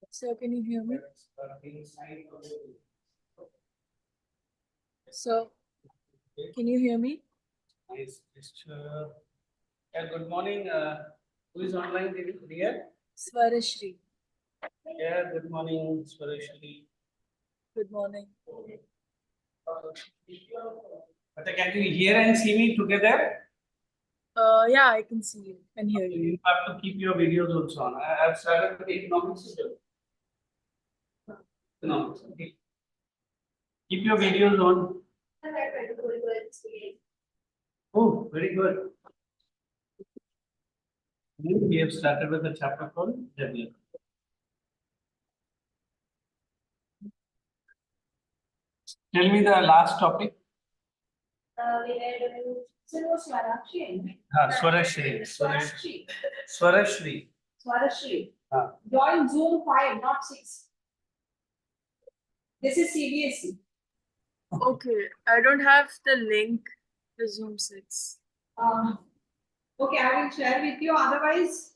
So can you hear me? So can you hear me? Nice picture. Yeah, good morning. Who is online, dear? Swarashri. Yeah, good morning, Swarashri. Good morning. But can you hear and see me together? Yeah, I can see you and hear you. You have to keep your videos also on. I have started with economics. No. Keep your videos on. Oh, very good. We have started with a chapter called development. Tell me the last topic. Swarashri. Join Zoom 5, not 6. This is CBSE. Okay, I don't have the link to Zoom 6. Okay, I will share with you. Otherwise,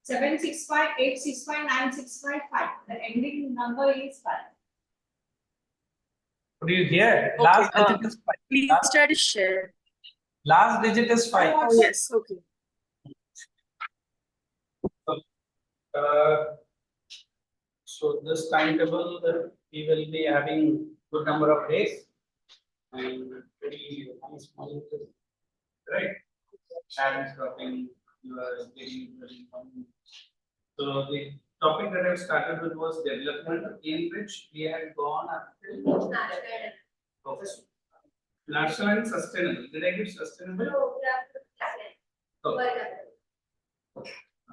765, 865, 965, 5. The ending number is 5. What do you hear? Okay, Last digit is 5. please try to share. Last digit is 5. Oh, yes, okay. So this timetable we will be having good number of days and very nice money, right? Shadows dropping, you are getting very important. So the topic that I started with was development, in which we had gone up to national and sustainable. Did I give sustainable? Oh.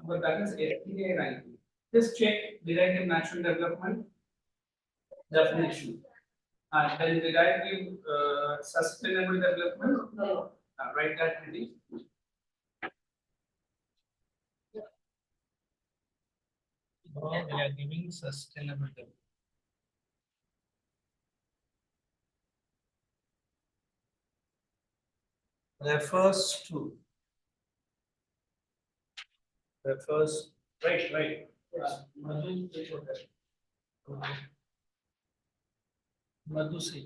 But that is SDA ranking. Just check, did I give national development definition? And then did I give sustainable development? No. Write that ready. No, we are giving sustainable development. Refers to. Right. Madhusi.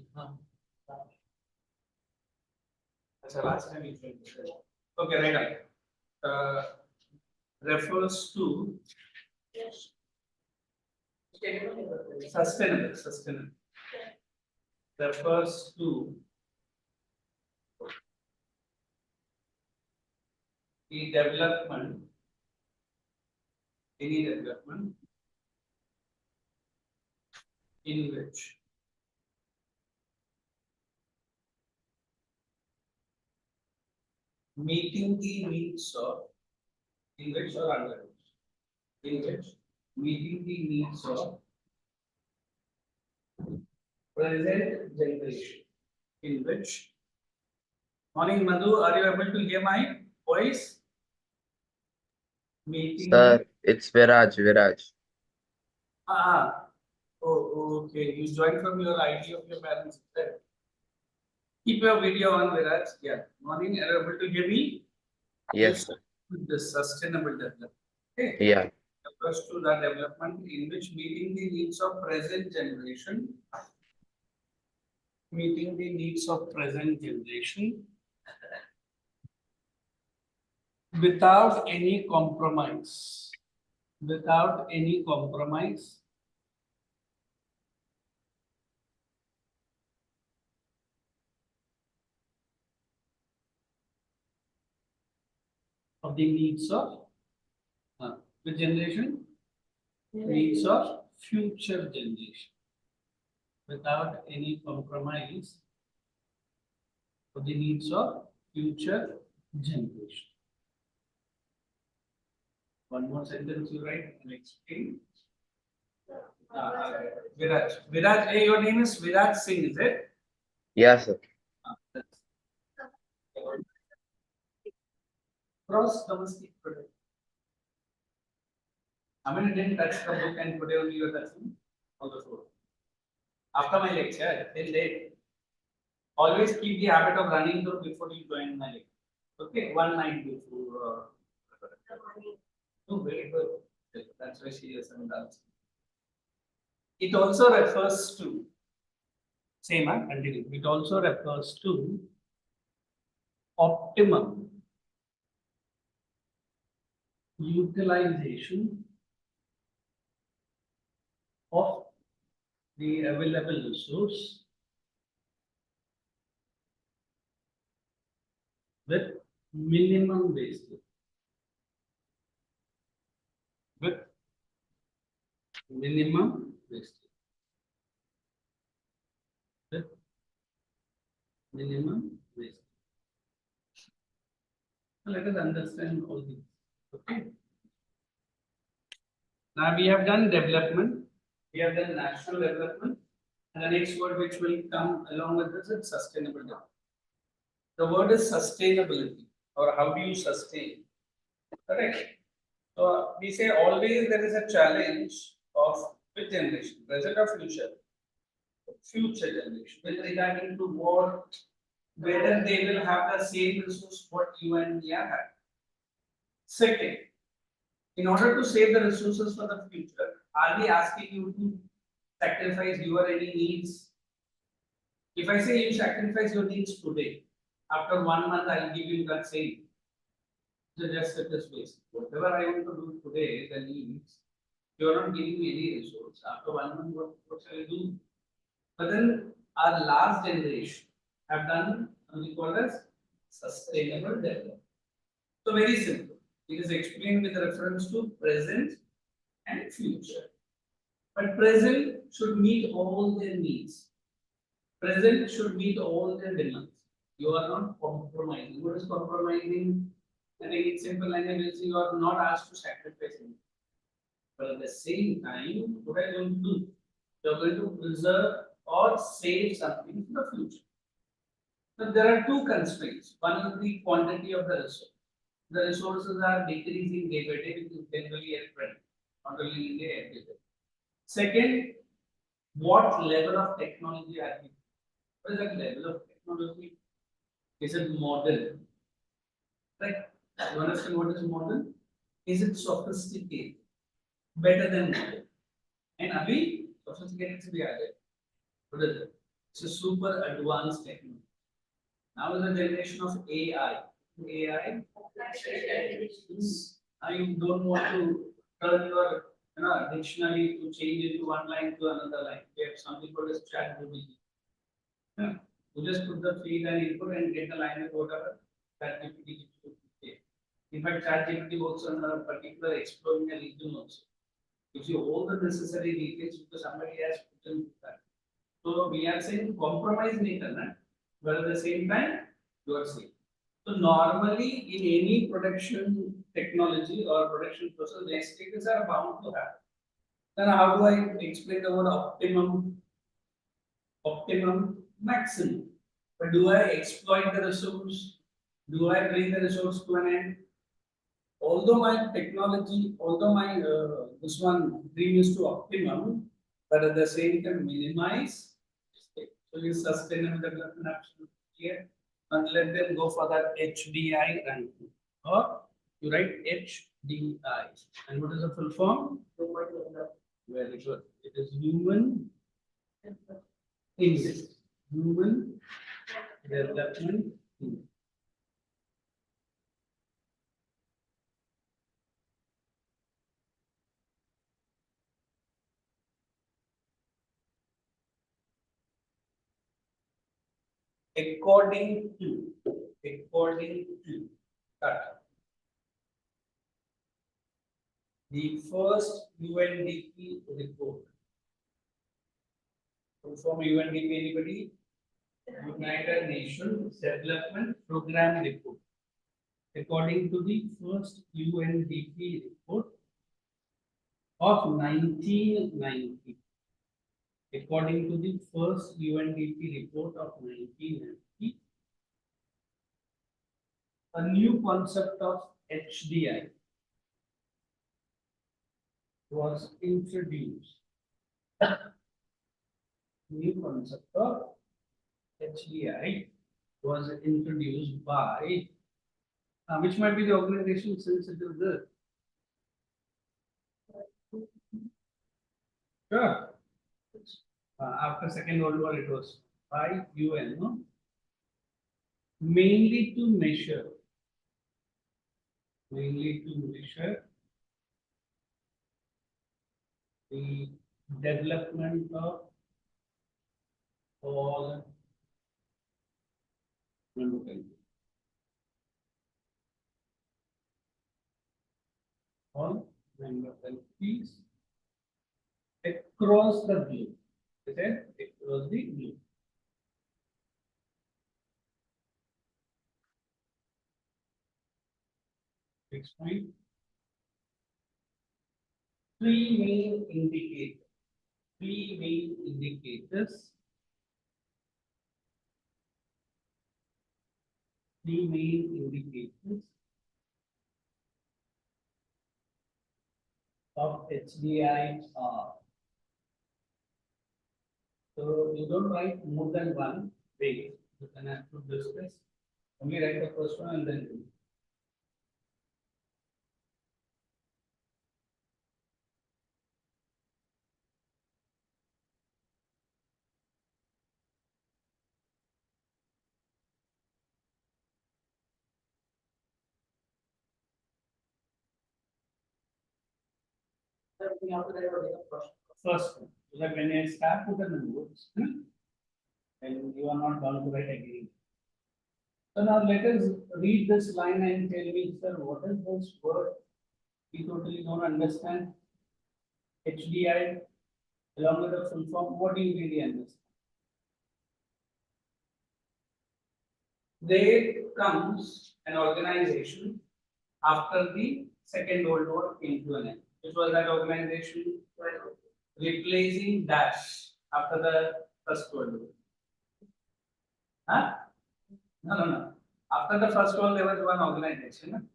That's the last time we said. Okay, right. Refers to sustainable. Refers to the development, any development in which meeting the needs of, in which or under, in which meeting the needs of present generation, in which. Morning, Madhu, are you able to hear my voice? Meeting. Sir, it's Viraj. Oh, okay. You joined from your ID of your parents. Keep your video on, Viraj. Yeah. Morning, are you able to hear me? Yes, sir. The sustainable development. Okay. Yeah. Refers to the development in which meeting the needs of present generation. Meeting the needs of present generation without any compromise. Without any compromise of the needs of the generation, needs of future generation, without any compromise of the needs of future generation. One more sentence you write and explain. Viraj, hey, your name is Viraj Singh, is it? Yes, sir. Cross domestic product. I mean, didn't touch the book and today only you are touching on the floor. After my lecture, till date, always keep the habit of running through before you join my lecture. Okay, one night before. Oh, very good. That's why she has done. It also refers to, same, continue. It also refers to optimum utilization of the available resource with minimum wastage. With minimum wastage. With minimum wastage. So let us understand all these. Okay. Now we have done development, we have done national development, and the next word which will come along with this is sustainable development. The word is sustainability, or how do you sustain? Correct. So we say always there is a challenge of which generation, present or future? Future generation, with regard to what, whether they will have the same resource what you and me are having. Second, in order to save the resources for the future, are we asking you to sacrifice your any needs? If I say you sacrifice your needs today, after 1 month I'll give you that same. So just set this waste. Whatever I want to do today, the needs, you are not giving me any resource. After 1 month, what shall I do? But then our last generation have done what we call as sustainable development. So very simple. It is explained with reference to present and future. But present should meet all their needs. Present should meet all their demands. You are not compromising. What is compromising? I think in simple language, you are not asked to sacrifice anything. But at the same time, what are you going to do? You are going to preserve or save something for the future. So there are two constraints. One is the quantity of the resource. The resources are decreasing day by day, which is generally a trend, not only in India, everywhere. Second, what level of technology are we? What is that level of technology? Is it modern? Like, you understand what is modern? Is it sophisticated? Better than modern? And Abhi, sophisticated se bhi aa gaye. What is it? It's a super advanced technology. Now is the generation of AI. AI. I don't want to turn your dictionary to change it to one line to another line. We have something called as chat GPT. Yeah. You just put the field and input and get the line of whatever chat GPT gives you. In fact, chat GPT works on a particular exploring a region also. Gives you all the necessary details because somebody has put in that. So we are saying compromise nahi karna, but at the same time you are safe. So normally in any production technology or production process, waste stages are bound to happen. Then how do I explain the word optimum? Optimum, maximum. But do I exploit the resource? Do I bring the resource to an end? Although my technology, although my this one dream is to optimum, but at the same time minimize. So is sustainable development absolutely clear? And let them go for that HDI ranking. Or you write HDI. And what is the full form? Very good. It is human index. Human development index. According to that, the first UNDP report. From UNDP, anybody? United Nations Development Program report. According to the first UNDP report of 1990. According to the first UNDP report of 1990, a new concept of HDI was introduced. New concept of HDI was introduced by which might be the organization since it is there. Sure. After Second World War, it was by UN, no? mainly to measure the development of all member countries. All member countries across the globe. Is it across the globe? Next point. Three main indicators. Three main indicators. Three main indicators of HDI are. So you don't write more than one page. You can have to discuss. Only write the first one and then do. First one. So that when you start with the notes, and you are not bound to write again. So now let us read this line and tell me, sir, what is this word? We totally don't understand. HDI along with the full form. What do you really understand? There comes an organization after the Second World War came to an end. Which was that organization? Replacing Dash after the First World War. Huh? No. After the First World, there was one organization.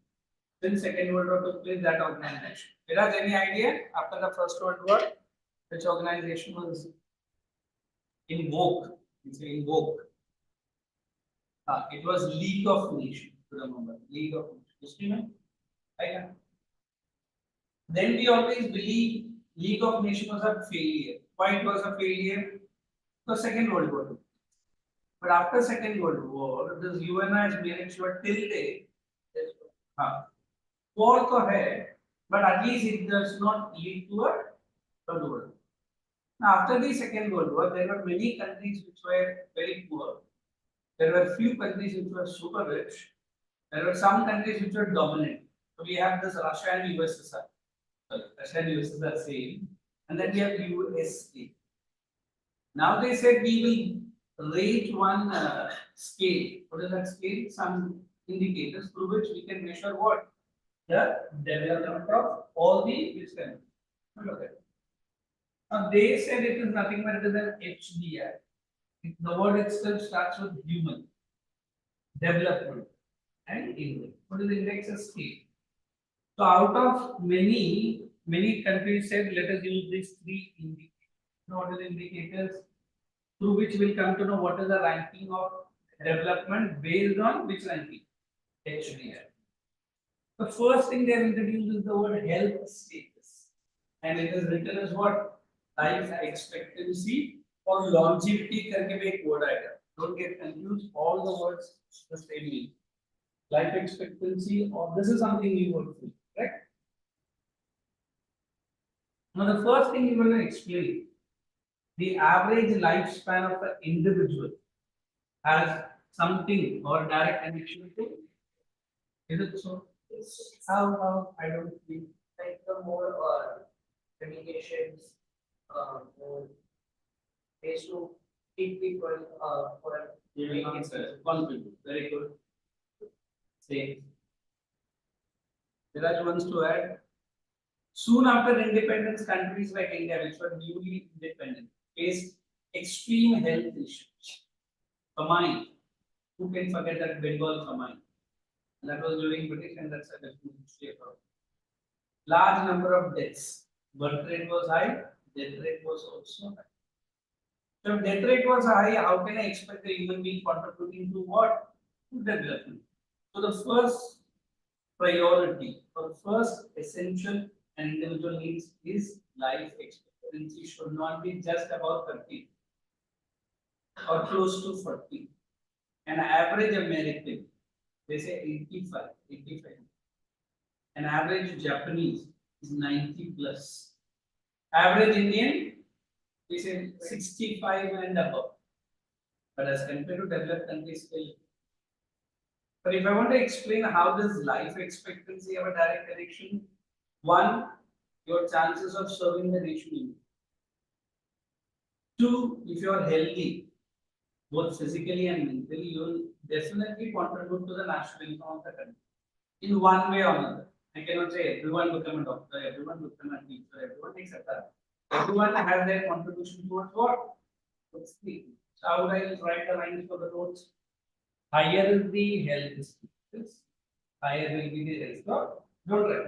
Then Second World War took place, that organization. Do you have any idea after the First World War, which organization was in vogue? It's in vogue. It was League of Nations. Remember, League of Nations. You know? Right? Then we always believe League of Nations was a failure. Why it was a failure? The Second World War. But after Second World War, this UN has managed to till date. War to hai, but at least it does not lead to a third world war. Now, after the Second World War, there were many countries which were very poor. There were few countries which were super rich. There were some countries which were dominant. So we have this Russia and USSR. Russia and USSR same, and then we have USA. Now they said we will rate one scale. What is that scale? Some indicators through which we can measure what? The development of all the countries. Look at it. Now they said it is nothing but it is an HDI. The word itself starts with human development and index. What is the index? A scale. So out of many countries said let us use these three indicators. What are the indicators through which we'll come to know what is the ranking of development based on which ranking? HDI. The first thing they have introduced is the word health status. And it is written as what? Life expectancy or longevity करके भी एक word आएगा. Don't get confused. All the words the same meaning. Life expectancy or this is something you would feel, right? Now the first thing you want to explain the average lifespan of an individual has something or direct connection to. Is it so? How I don't feel Like the more communications, more ways to keep people for giving answer. Confident. Very good. Same. Viraj wants to add. Soon after independence, countries like India, which were newly independent, faced extreme health issues. Famine. Who can forget that Bengal famine? And that was during British, and that's a different history of large number of deaths. Birth rate was high, death rate was also high. So if death rate was high, how can I expect a human being contributing to what? To development. So the first priority or first essential an individual needs is life expectancy should not be just about 30 or close to 40. An average American, they say 85, 85. An average Japanese is 90 plus. Average Indian, they say 65 and above. But as compared to developed countries, still. But if I want to explain how does life expectancy have a direct connection, one, your chances of serving the nation. Two, if you are healthy, both physically and mentally, you will definitely contribute to the national income of the country in one way or another. I cannot say everyone become a doctor, everyone become a teacher, everyone etc. Everyone has their contribution towards what? What's the so how would I write the lines for the roads? Higher is the health status, higher will be the rate of. Don't write.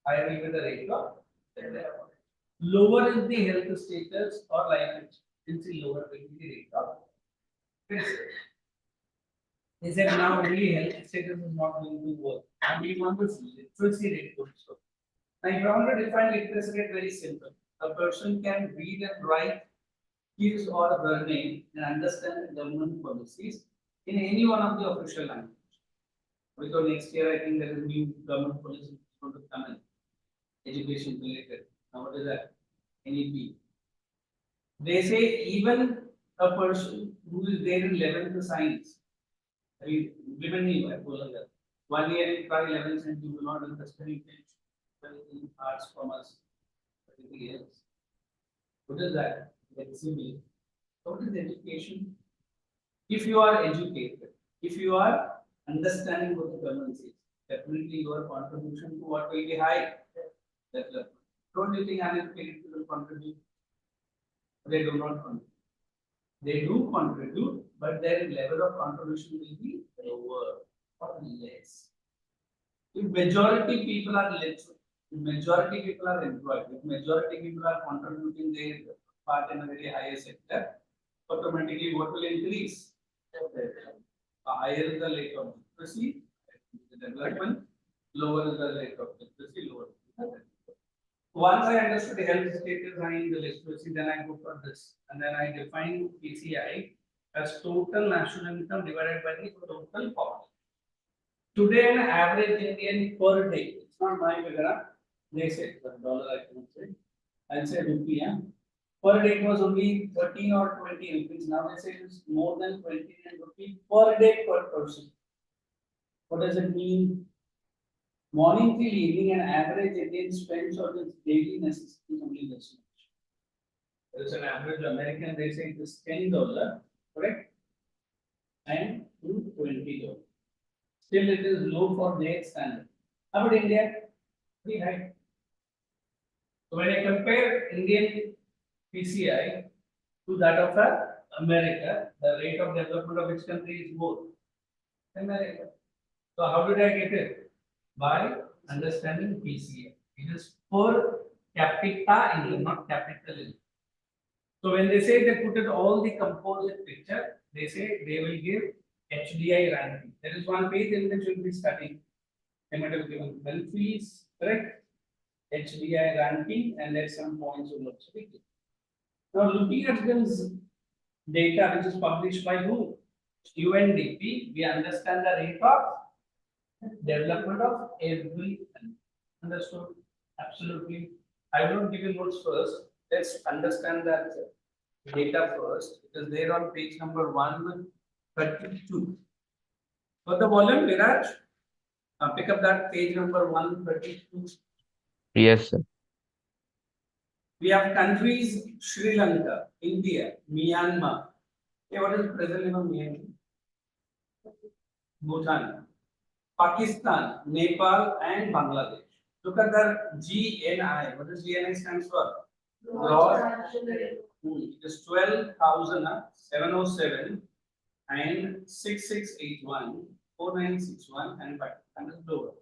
Higher will be the rate of. Lower is the health status or life expectancy, lower will be the rate of. They said now only health status is not going to work. And we want to literacy rate also. Now, if I want to define literacy rate very simple. A person can read and write his or her name and understand government policies in any one of the official languages. Because next year I think there is new government policy going to come in, education related. Now what is that? NEP. They say even a person who is there in 11th science, I mean, women need 1 year in try 11th and you will not understand in arts, commerce, everything else. What is that? Let's see. What is education? If you are educated, if you are understanding what the government says, definitely your contribution to what will be high. Don't you think uneducated people contribute? They do not contribute. They do contribute, but their level of contribution will be lower or less. If majority people are literate, if majority people are employed, if majority people are contributing their part in a very higher sector, automatically what will increase? The higher is the rate of literacy, the development, lower is the rate of literacy, lower. Once I understood the health status and the literacy, then I go for this. And then I define PCI as total national income divided by the total population. Today, an average Indian per day, it's not my figure, they say dollar, I cannot say. I'll say rupee. Per day it was only 13 or 20 rupees. Now they say it's more than 29 rupees per day per person. What does it mean? Morning till evening, an average Indian spends on its daily necessities only this much. There is an average American, they say it is $10, correct? And to $20. Still, it is low for their standard. How about India? Pretty high. So when I compare Indian PCI to that of America, the rate of development of which country is more? America. So how did I get it? By understanding PCI. It is per capita income, not capital income. So when they say they put it all the composite picture, they say they will give HDI ranking. There is one page in which you will be studying. They might have given well fees, correct? HDI ranking, and there's some points will also be given. Now looking at this data which is published by who? UNDP, we understand the rate of development of every country. Understood? Absolutely. I will not give you notes first. Let's understand that data first. It is there on page number 132. For the volume, Viraj, pick up that page number 132. Yes, sir. We have countries Sri Lanka, India, Myanmar. Okay, what is the present name of Myanmar? Bhutan, Pakistan, Nepal, and Bangladesh. Look at the GNI. What does GNI stands for? Gross. It is 12,707 and 6681, 4961, and Pakistan is lower.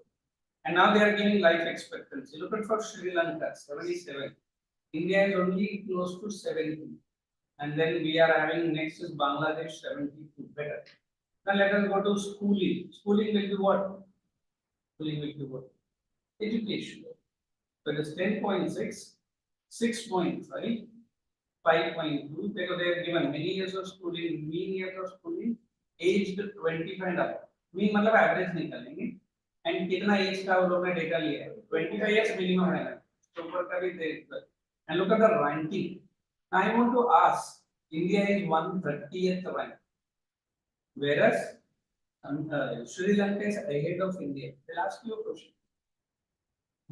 And now they are giving life expectancy. Look at for Sri Lanka, 77. India is only close to 70. And then we are having next is Bangladesh 72. Better. Now let us go to schooling. Schooling will be what? Schooling will be what? Education. So it is 10.6, 6.5, 5.2. Because they have given many years of schooling, mean years of schooling, aged 25 and up mean मतलब average निकालेंगे and कितना as का उन लोगों ने data लिया है 25 years minimum है ना तो ऊपर का भी देख and look at the ranking I want to ask India is 130th rank whereas Sri Lanka is ahead of India. They'll ask you a question.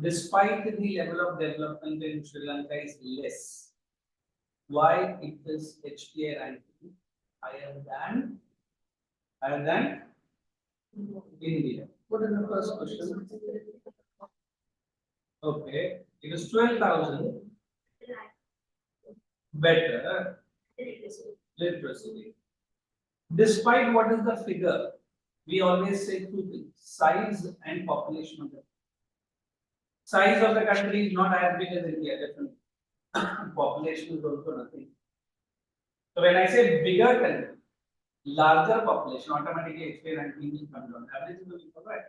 Despite the level of development in Sri Lanka is less, why it is HTA ranking higher than India? What is the first question? Okay, it is 12,000 better literacy. Despite what is the figure, we always say two things: size and population of the size of the country is not as big as India, definitely. Population is also nothing. So when I say bigger country, larger population, automatically HTA ranking will come down. Average will be correct.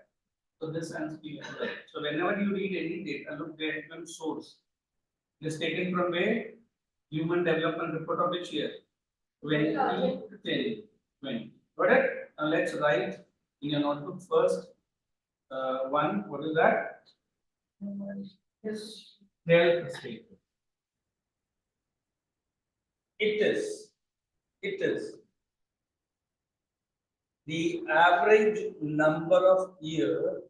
So this answer is correct. So whenever you read any data, look there at source. It is taken from where? Human Development Report of which year? 2010. 20. Got it? Now let's write in your notebook first. One, what is that? Yes. Health statement. It is the average number of year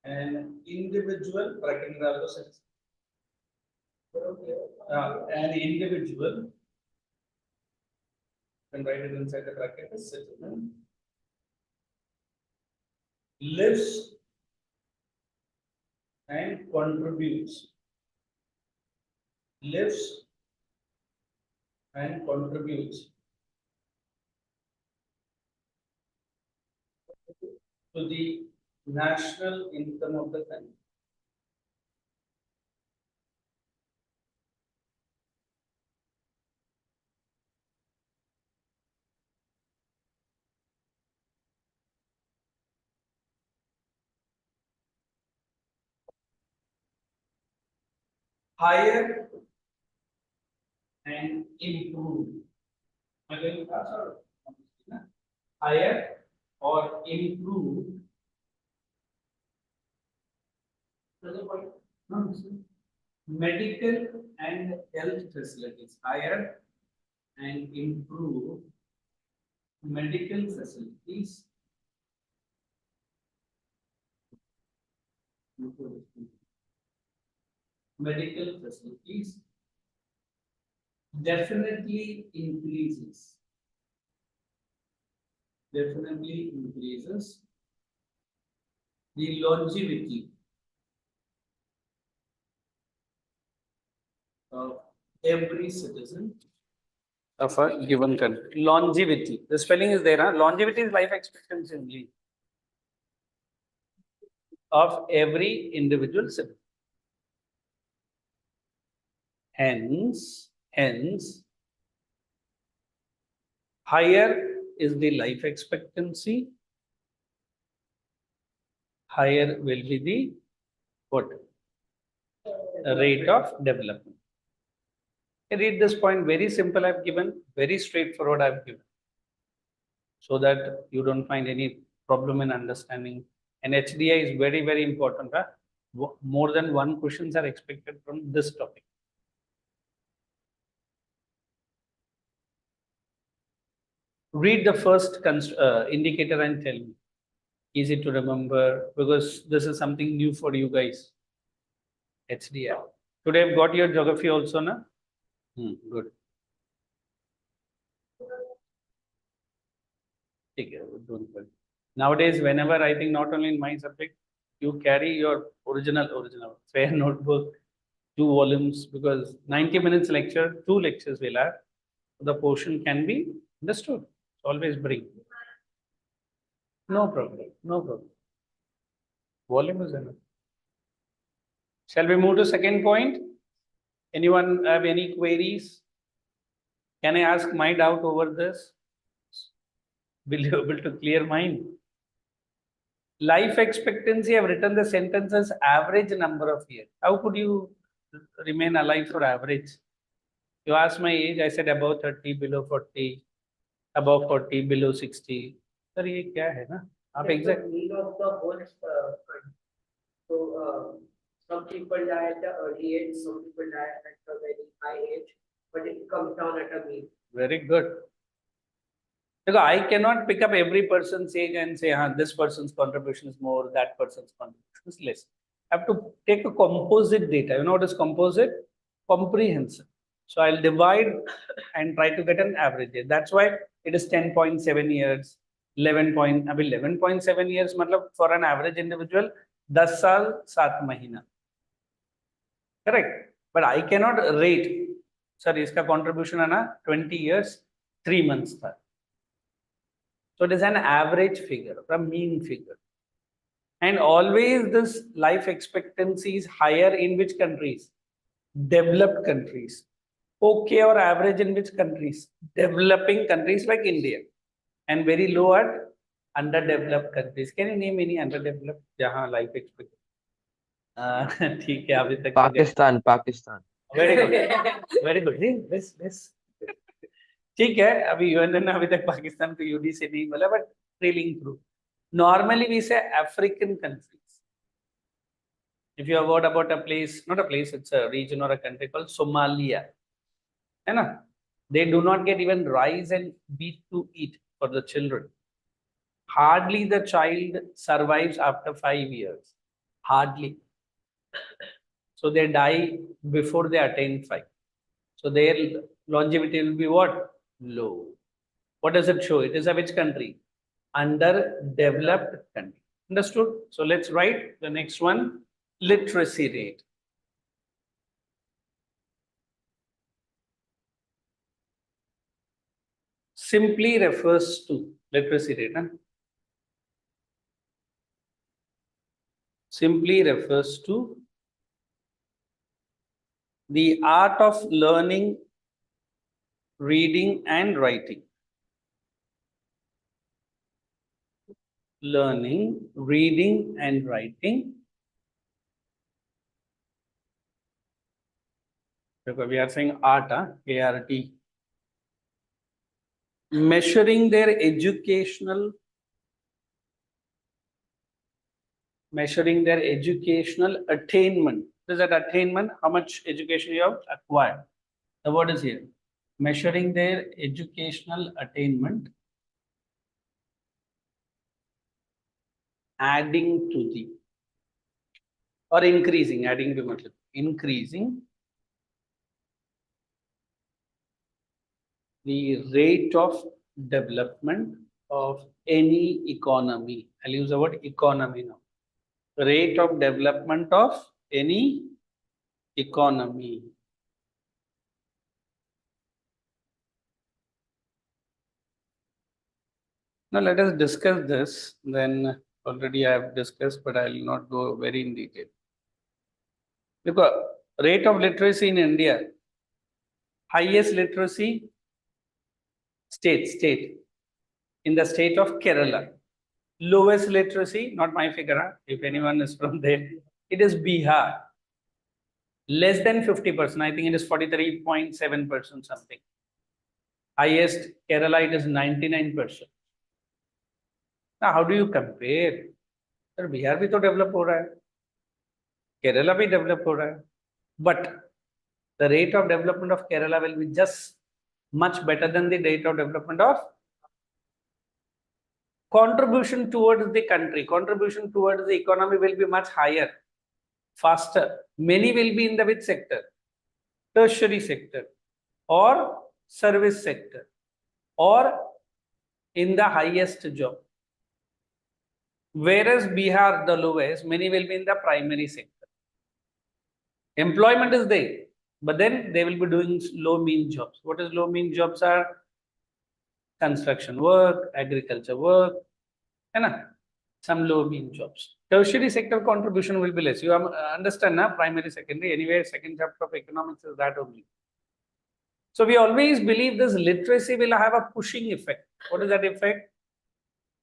an individual bracket an individual can write it inside the bracket as citizen lives and contributes to the national income of the country. Higher and improve. Again, higher or improve medical and health facilities. Higher and improve medical facilities. Medical facilities definitely increases the longevity of every citizen of a given country. Longevity. The spelling is there. Huh? Longevity is life expectancy only of every individual citizen. Hence, higher is the life expectancy, higher will be the what? Rate of development. Read this point, very simple I've given, very straightforward I've given, so that you don't find any problem in understanding. And HDI is very, very important. Huh? More than one questions are expected from this topic. Read the first indicator and tell me. Easy to remember because this is something new for you guys. HDI. Today I've got your geography also, na? Good. Nowadays, whenever I think not only in my subject, you carry your original fair notebook, 2 volumes, because 90 minutes lecture, 2 lectures will have. The portion can be understood. Always bring. No problem. Volume is enough. Shall we move to second point? Anyone have any queries? Can I ask my doubt over this? Will you be able to clear mine? Life expectancy, I've written the sentence as average number of years. How could you remain alive for average? You asked my age, I said above 30, below 40. above 40, below 60. Sir, ये क्या है ना? आप Like the exact mean of the whole country. So some people die at the early age, some people die at a very high age, but it comes down at a mean. very good. Because I cannot pick up every person's age and say, this person's contribution is more, that person's contribution is less. I have to take a composite data. You know what is composite? Comprehensive. So I'll divide and try to get an average age. That's why it is 10.7 years, 11.7 years, matlab for an average individual, 10 साल 7 महीना. Correct. But I cannot rate. Sir, इसका contribution है ना 20 years, 3 months था. So it is an average figure, a mean figure. And always this life expectancy is higher in which countries? Developed countries. Okay, or average in which countries? Developing countries like India. And very low at underdeveloped countries. Can you name any underdeveloped? जहाँ life expectancy. ठीक है अभी तक तो Pakistan, Pakistan. very good, very good. This. ठीक है अभी UN ने अभी तक पाकिस्तान को यूडी से नहीं बोला but trailing through normally we say African countries if you have heard about a place, not a place, it's a region or a country called Somalia, है ना, they do not get even rice and wheat to eat for the children. Hardly the child survives after 5 years, hardly. So they die before they attain 5. So their longevity will be what? Low. What does it show? It is a which country? Underdeveloped country. Understood? So let's write the next one, literacy rate. Simply refers to literacy rate. Huh? Simply refers to the art of learning, reading and writing. Learning, reading and writing. Because we are saying art, A-R-T. Measuring their educational attainment. What is that attainment? How much education you have acquired? The word is here. Measuring their educational attainment, adding to the or increasing, adding to matlab increasing the rate of development of any economy. I'll use the word economy now. Rate of development of any economy. Now let us discuss this. Then already I have discussed, but I will not go very in detail. Because rate of literacy in India, highest literacy state in the state of Kerala. Lowest literacy, not my figure, if anyone is from there, it is Bihar. Less than 50%, I think it is 43.7% something. Highest Kerala, it is 99%. Now, how do you compare? Sir, Bihar bhi to develop ho raha hai. Kerala bhi develop ho raha hai. But the rate of development of Kerala will be just much better than the rate of development of contribution towards the country, contribution towards the economy will be much higher, faster. Many will be in the which sector? Tertiary sector or service sector or in the highest job. Whereas Bihar, the lowest, many will be in the primary sector. Employment is there, but then they will be doing low mean jobs. What is low mean jobs are? Construction work, agriculture work, and some low mean jobs. Tertiary sector contribution will be less. You understand, na? Primary, secondary, anyway, second chapter of economics is that only. So we always believe this literacy will have a pushing effect. What is that effect?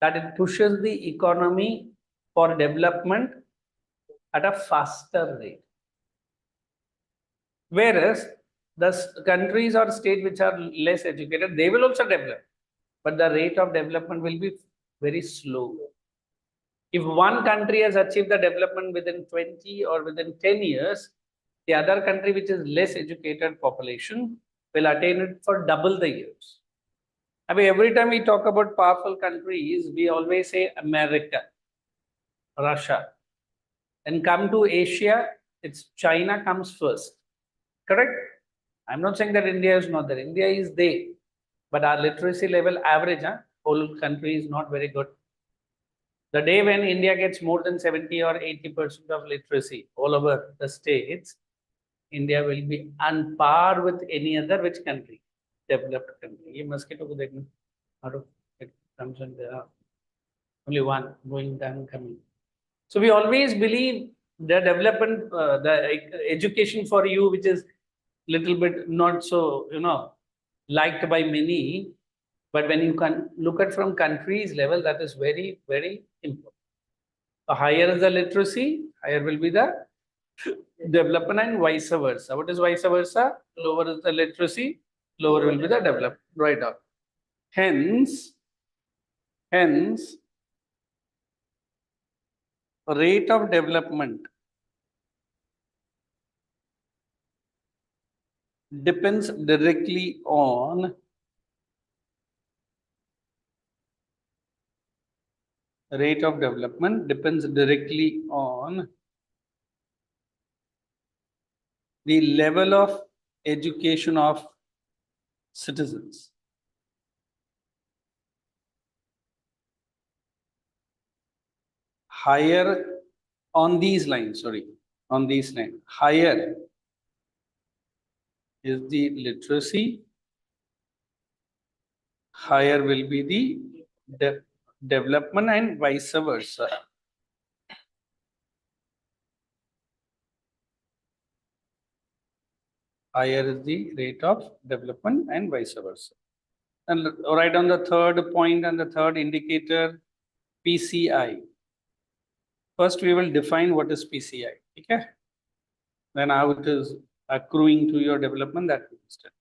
That it pushes the economy for development at a faster rate. Whereas the countries or states which are less educated, they will also develop. but the rate of development will be very slow. If one country has achieved the development within 20 or within 10 years, the other country which is less educated population will attain it for double the years. I mean, every time we talk about powerful countries, we always say America, Russia. And come to Asia, it's China comes first. Correct? I'm not saying that India is not there. India is there. But our literacy level average, whole country is not very good. The day when India gets more than 70 or 80% of literacy all over the states, India will be on par with any other which country? Developed country. ये mosquito को देखना. It comes in there. Only one going down coming. So we always believe the development, the education for you, which is little bit not so, liked by many, but when you can look at from countries level, that is very, very important. The higher is the literacy, higher will be the development and vice versa. What is vice versa? Lower is the literacy, lower will be the development. Right up. Hence, rate of development depends directly on the level of education of citizens. Higher on these lines, higher is the literacy, higher will be the development and vice versa. Higher is the rate of development and vice versa. And right on the third point and the third indicator, PCI. First, we will define what is PCI. Okay? Then how it is accruing to your development, that we will study.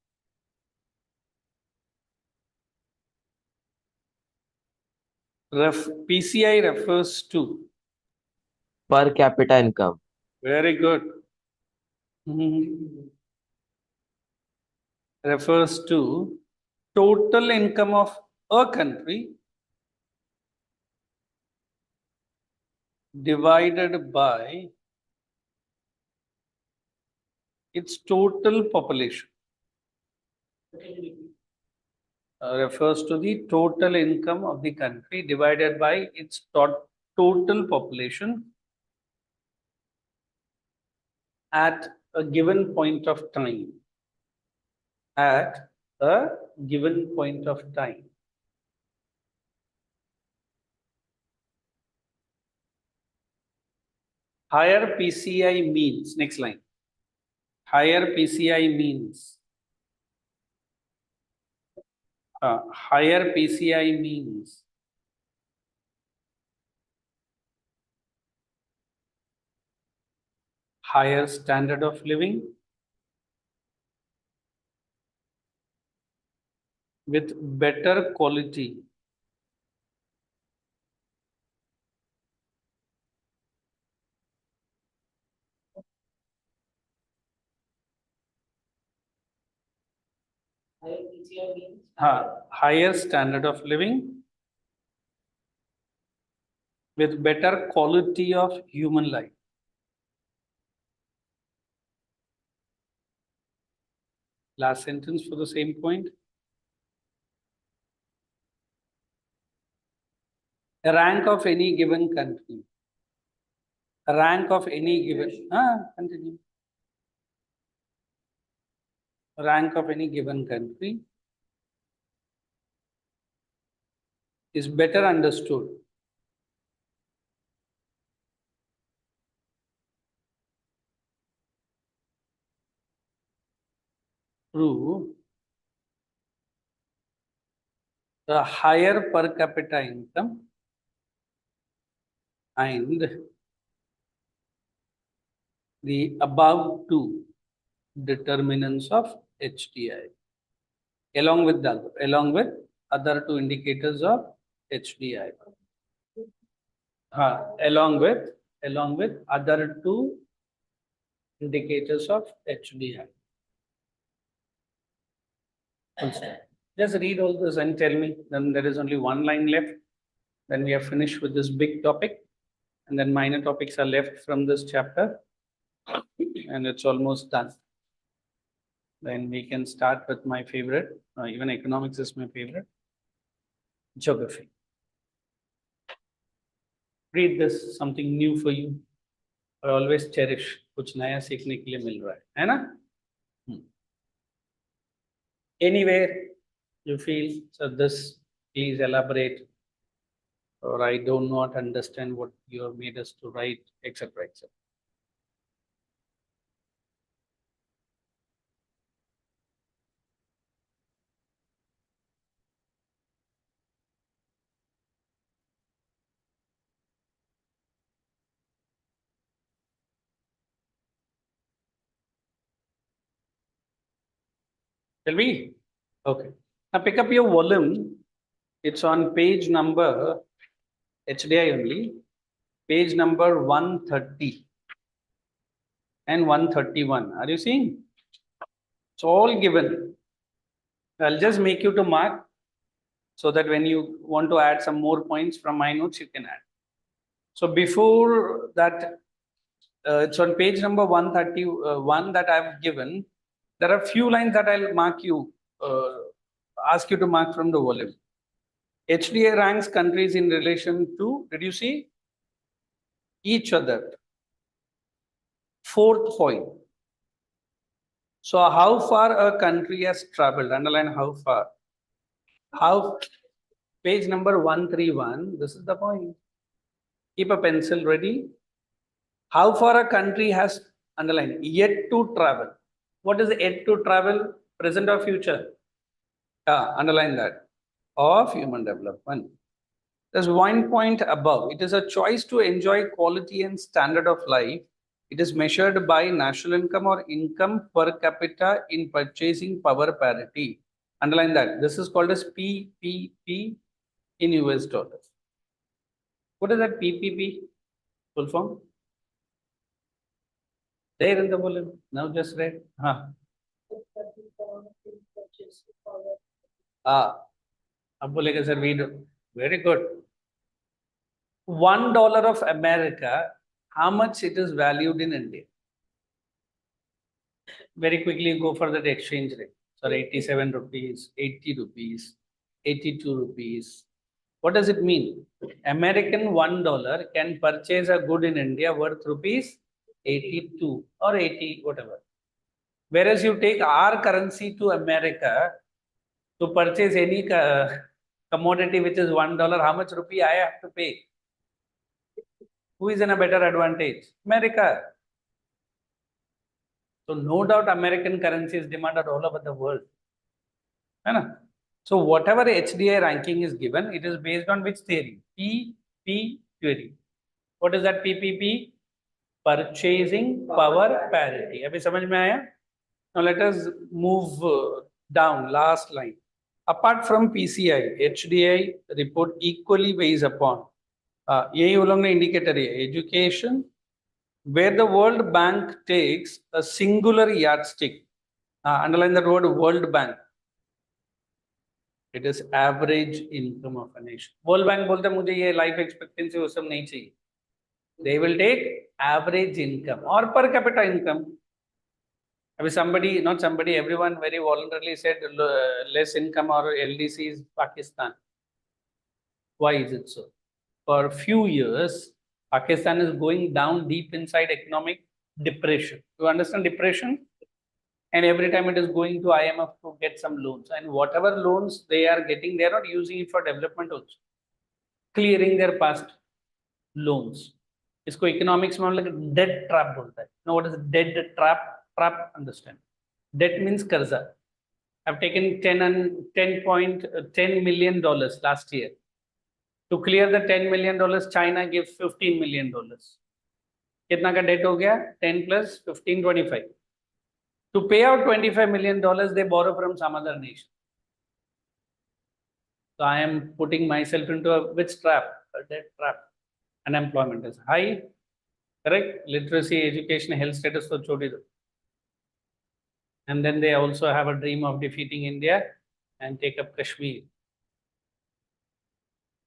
PCI refers to Per capita income. very good. Refers to total income of a country divided by its total population. Refers to the total income of the country divided by its total population at a given point of time. At a given point of time. Higher PCI means, next line. Higher PCI means. Higher PCI means higher standard of living with better quality higher standard of living with better quality of human life. Last sentence for the same point. A rank of any given country. A rank of any given. Continue. Rank of any given country is better understood through the higher per capita income and the above two determinants of HDI along with other two indicators of HDI. Along with other two indicators of HDI. Just read all this and tell me. Then there is only one line left. Then we are finished with this big topic, and then minor topics are left from this chapter, and it's almost done. Then we can start with my favorite. Even economics is my favorite. Geography. Read this, something new for you. I always cherish कुछ नया सीखने के लिए मिल रहा है ना? Anywhere you feel, so this, please elaborate, or I do not understand what you have made us to write, etc., etc. Shall we? Okay. Now pick up your volume. It's on page number, HDI only, page number 130 and 131. Are you seeing? It's all given. I'll just make you to mark so that when you want to add some more points from my notes, you can add. So before that, it's on page number 131 that I've given. There are few lines that I'll mark you, ask you to mark from the volume. HDI ranks countries in relation to, did you see? Each other. Fourth point. So how far a country has traveled, underline how far. How, page number 131, this is the point. Keep a pencil ready. How far a country has, underline, yet to travel. What is yet to travel? Present or future? Underline that. Of human development. There's 1 point above. It is a choice to enjoy quality and standard of life. It is measured by national income or income per capita in purchasing power parity. Underline that. This is called as PPP in US dollars. What is that PPP? Full form? There in the volume. Now just read. अब बोलेगा sir we do. Very good. $1 of America, how much it is valued in India? Very quickly go for that exchange rate. Sorry, 87 rupees, 80 rupees, 82 rupees. What does it mean? American $1 can purchase a good in India worth rupees 82 or 80, whatever. Whereas you take our currency to America to purchase any commodity which is $1, how much rupee I have to pay? Who is in a better advantage? America. So no doubt American currency is demanded all over the world. So whatever HDI ranking is given, it is based on which theory? PP theory. What is that PPP? Purchasing power parity. Abhi samajh mein aaya? Now let us move down, last line. Apart from PCI, HDI report equally weighs upon यही वो लोग ने indicator है education where the World Bank takes a singular yardstick. Underline that word, World Bank. It is average income of a nation. World Bank बोलते हैं मुझे ये life expectancy वो सब नहीं चाहिए. They will take average income or per capita income. I mean, somebody, not somebody, everyone very voluntarily said less income or LDC is Pakistan. Why is it so? For a few years, Pakistan is going down deep inside economic depression. You understand depression? And every time it is going to IMF to get some loans. And whatever loans they are getting, they are not using it for development also. Clearing their past loans. इसको economics में like debt trap बोलता है. Now what is debt trap? Trap, understand. Debt means कर्जा. I've taken $10 million last year. To clear the $10 million, China gives $15 million. कितना का debt हो गया? 10 plus 15, 25. To pay out $25 million, they borrow from some other nation. So I am putting myself into a which trap? A debt trap. Unemployment is high, correct? Literacy, education, health status to choti do. And then they also have a dream of defeating India and take up Kashmir.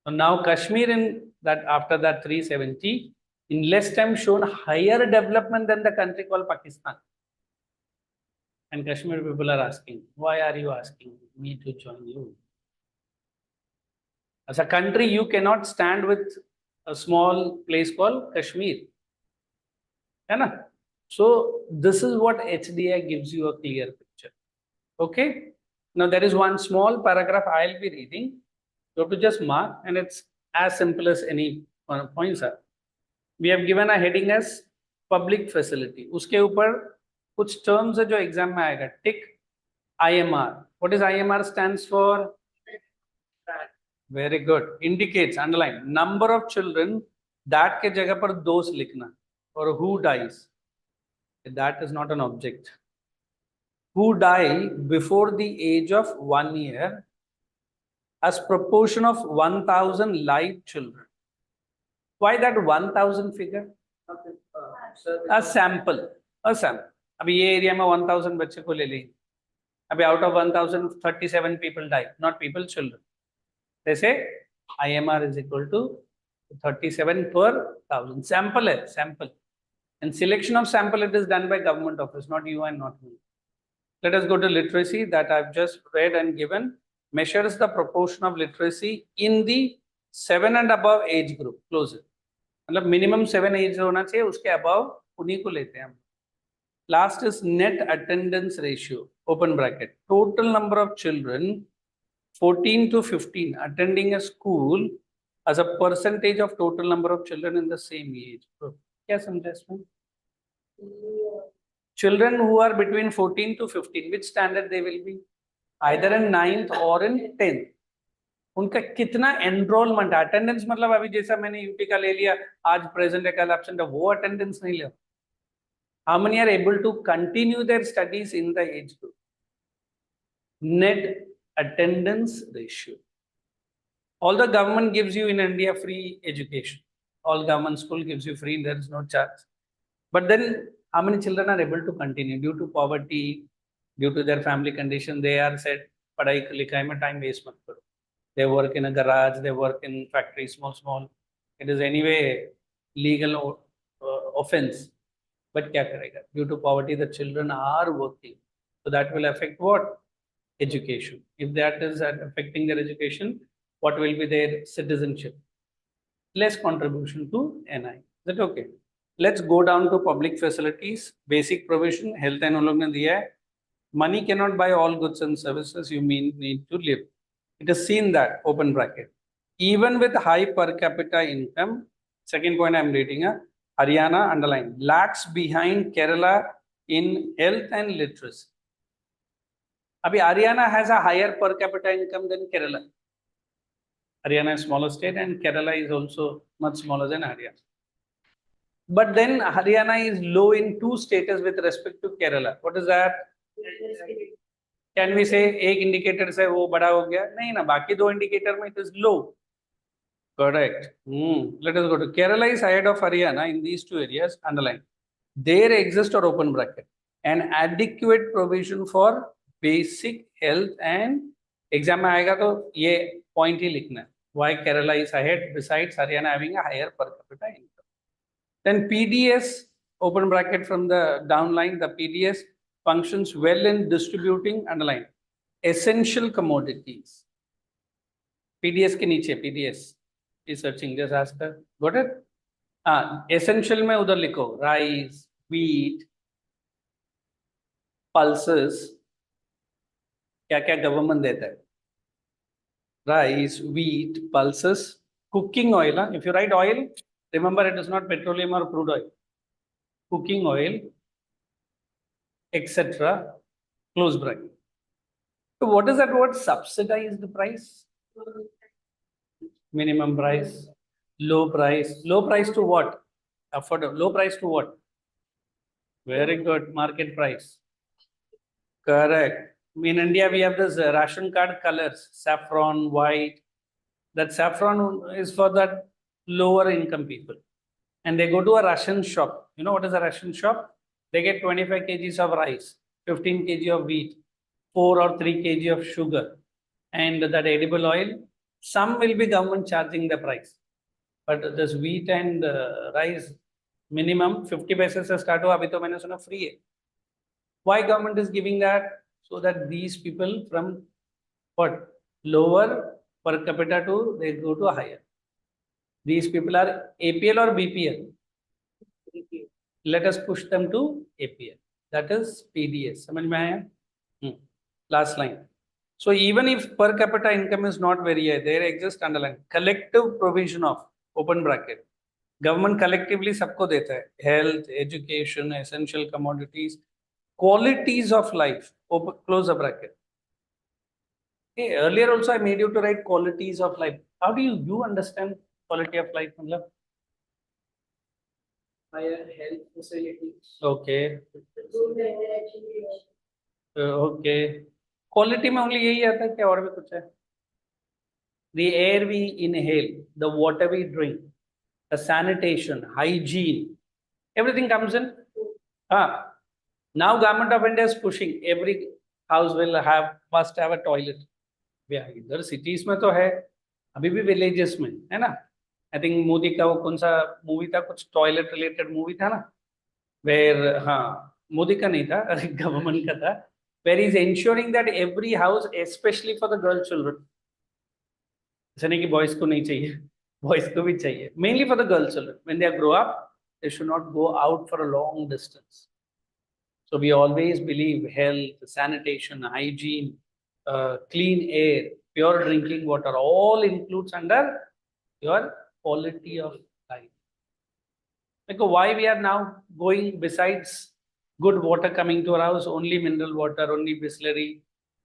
So now Kashmir in that after that 370 in less time shown higher development than the country called Pakistan. And Kashmir people are asking, why are you asking me to join you? As a country, you cannot stand with a small place called Kashmir. है ना? So this is what HDI gives you a clear picture. Okay. Now there is one small paragraph I'll be reading. You have to just mark, and it's as simple as any points are. We have given a heading as public facility. उसके ऊपर कुछ terms है जो exam में आएगा. Tick IMR. What is IMR stands for? Very good. Indicates, underline, number of children. That के जगह पर those लिखना. Or who dies. That is not an object. Who die before the age of 1 year as proportion of 1000 live children. Why that 1000 figure? A sample. A sample. अभी ये area में 1000 बच्चे को ले लेंगे. अभी out of 1037 people die. Not people, children. They say IMR is equal to 37 per 1000. Sample है, sample. And selection of sample, it is done by government office, not you and not me. Let us go to literacy that I've just read and given. Measures the proportion of literacy in the 7 and above age group. Close it. मतलब minimum 7 age होना चाहिए, उसके above उन्हीं को लेते हैं हम. Last is net attendance ratio. Open bracket. Total number of children 14 to 15 attending a school as a percentage of total number of children in the same age group. क्या समझा इसमें? Children who are between 14 to 15, which standard they will be? Either in 9th or in 10th. उनका कितना enrolment है? Attendance मतलब अभी जैसा मैंने यूपी का ले लिया, आज प्रेजेंट है कल एब्सेंट है, वो अटेंडेंस नहीं ले. How many are able to continue their studies in the age group? Net attendance ratio. All the government gives you in India free education. All government school gives you free, there is no charge. But then how many children are able to continue due to poverty, due to their family condition? They are said, पढ़ाई लिखाई में time waste मत करो. They work in a garage, they work in factory, small. It is anyway legal offense. But क्या करेगा? Due to poverty, the children are working. So that will affect what? Education. If that is affecting their education, what will be their citizenship? Less contribution to NI. Is that okay? Let's go down to public facilities, basic provision, health and all ने दिया है. Money cannot buy all goods and services you need to live. It is seen that, open bracket. Even with high per capita income, second point I am reading, Haryana, underline, lags behind Kerala in health and literacy. Abhi Haryana has a higher per capita income than Kerala. Haryana is smaller state and Kerala is also much smaller than Haryana. But then Haryana is low in two status with respect to Kerala. What is that? Can we say एक indicator से वो बड़ा हो गया? नहीं ना, बाकी दो indicator में it is low. Correct. Let us go to Kerala is ahead of Haryana in these two areas. Underline. There exists or open bracket an adequate provision for basic health and exam में आएगा तो ये point ही लिखना है. Why Kerala is ahead besides Haryana having a higher per capita income. Then PDS, open bracket from the downline, the PDS functions well in distributing, underline, essential commodities. PDS के नीचे, PDS is searching, just ask her, got it? Essential में उधर लिखो, rice, wheat, pulses, क्या क्या government देता है? Rice, wheat, pulses, cooking oil. If you write oil, remember it is not petroleum or crude oil. Cooking oil, etc. Close bracket. So what is that word? Subsidized price? Minimum price, low price. Low price to what? Affordable. Low price to what? Very good. Market price. Correct. In India, we have this ration card colors, saffron, white. That saffron is for that lower income people. And they go to a ration shop. You know what is a ration shop? They get 25 kgs of rice, 15 kg of wheat, 4 or 3 kg of sugar, and that edible oil. Some will be government charging the price. But this wheat and rice, minimum 50 paise se start हुआ, अभी तो मैंने सुना free है. Why government is giving that? So that these people from what lower per capita to they go to higher. These people are APL or BPL. Let us push them to APL. That is PDS. समझ में आया? Last line. So even if per capita income is not very high, there exists underline collective provision of open bracket. Government collectively सबको देता है. Health, education, essential commodities, qualities of life. Open, close the bracket. Hey, earlier also I made you to write qualities of life. How do you understand quality of life? मतलब? higher health facilities. Okay. Okay. Quality में only यही आता है क्या और भी कुछ है? The air we inhale, the water we drink, the sanitation, hygiene, everything comes in. Now government of India is pushing every house will have must have a toilet. इधर cities में तो है, अभी भी villages में है ना. I think मोदी का वो कौन सा मूवी था, कुछ टॉयलेट रिलेटेड मूवी था ना, where हाँ मोदी का नहीं था, गवर्नमेंट का था, where is ensuring that every house, especially for the girl children, ऐसा नहीं कि बॉयज को नहीं चाहिए, बॉयज को भी चाहिए, mainly for the girl children, when they grow up they should not go out for a long distance. So we always believe health, sanitation, hygiene, clean air, pure drinking water, all includes under your quality of life. Because why we are now going besides good water coming to our house, only mineral water, only Bisleri,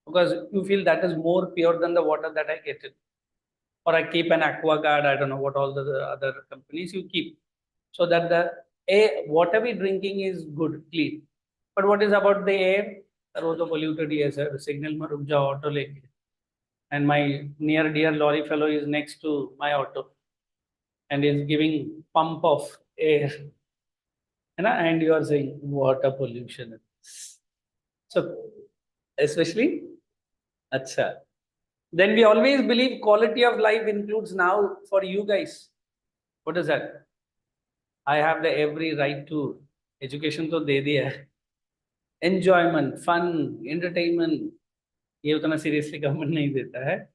because you feel that is more pure than the water that I get it. Or I keep an aqua guard, I don't know what all the other companies you keep. So that the air, water we drinking is good, clean. But what is about the air? That was polluted, yes, sir. Signal में रुक जाओ auto लेके. And my near dear lorry fellow is next to my auto and is giving pump of air. And you are saying water pollution. So, especially, acha. Then we always believe quality of life includes now for you guys. What is that? I have the every right to education तो दे दिया है. Enjoyment, fun, entertainment. ये उतना seriously government नहीं देता है.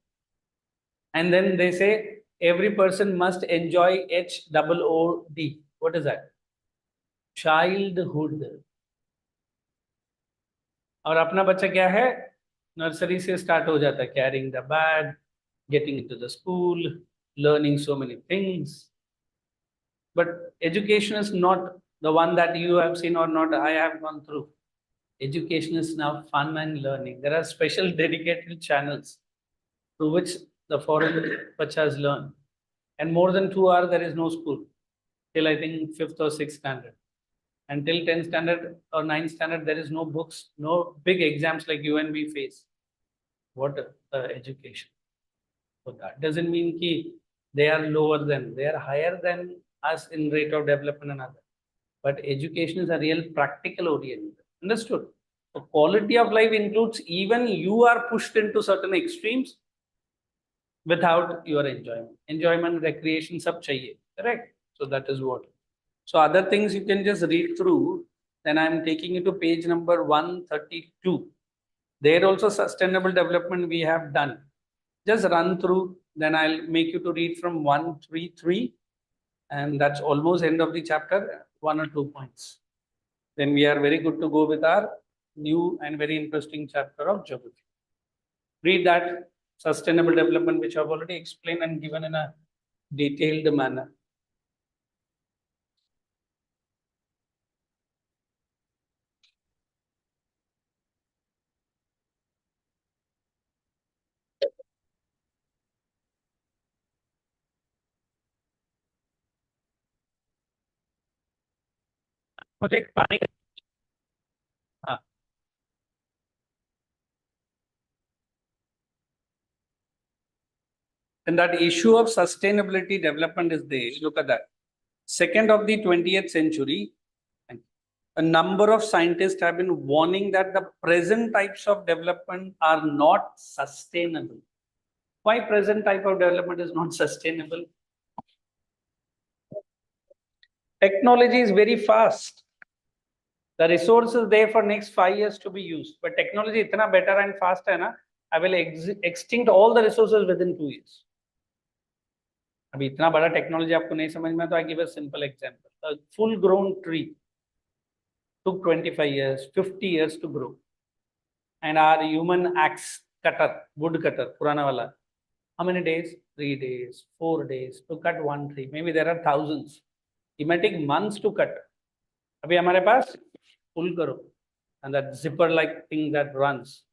And then they say every person must enjoy HOOD. What is that? Childhood. और अपना बच्चा क्या है, नर्सरी से स्टार्ट हो जाता है, carrying the bag, getting into the school, learning so many things. But education is not the one that you have seen or not I have gone through. Education is now fun and learning. There are special dedicated channels through which the foreign bachas learn. And more than 2 hours, there is no school till I think 5th or 6th standard. Until 10th standard or 9th standard, there is no books, no big exams like you and we face. What education? So that doesn't mean ki they are lower than, they are higher than us in rate of development and other. But education is a real practical oriented. Understood? So quality of life includes even you are pushed into certain extremes without your enjoyment. Enjoyment, recreation, sab chahiye. Correct? So that is what. So other things you can just read through. Then I'm taking you to page number 132. There also sustainable development we have done. Just run through. Then I'll make you to read from 133. And that's almost end of the chapter, 1 or 2 points. Then we are very good to go with our new and very interesting chapter of geography. Read that sustainable development, which I've already explained and given in a detailed manner. मुझे पानी हाँ And that issue of sustainability development is there. Look at that. Second of the 20th century, a number of scientists have been warning that the present types of development are not sustainable. Why present type of development is not sustainable? Technology is very fast. The resource is there for next 5 years to be used. But technology is itna better and fast hai na, I will extinct all the resources within 2 years. अभी इतना बड़ा technology आपको नहीं समझ में, तो I give a simple example. A full grown tree took 25 years, 50 years to grow. And our human axe cutter, wood cutter, purana wala, how many days? 3 days, 4 days to cut one tree. Maybe there are thousands. It may take months to cut. अभी हमारे पास pull करो, and that zipper like thing that runs.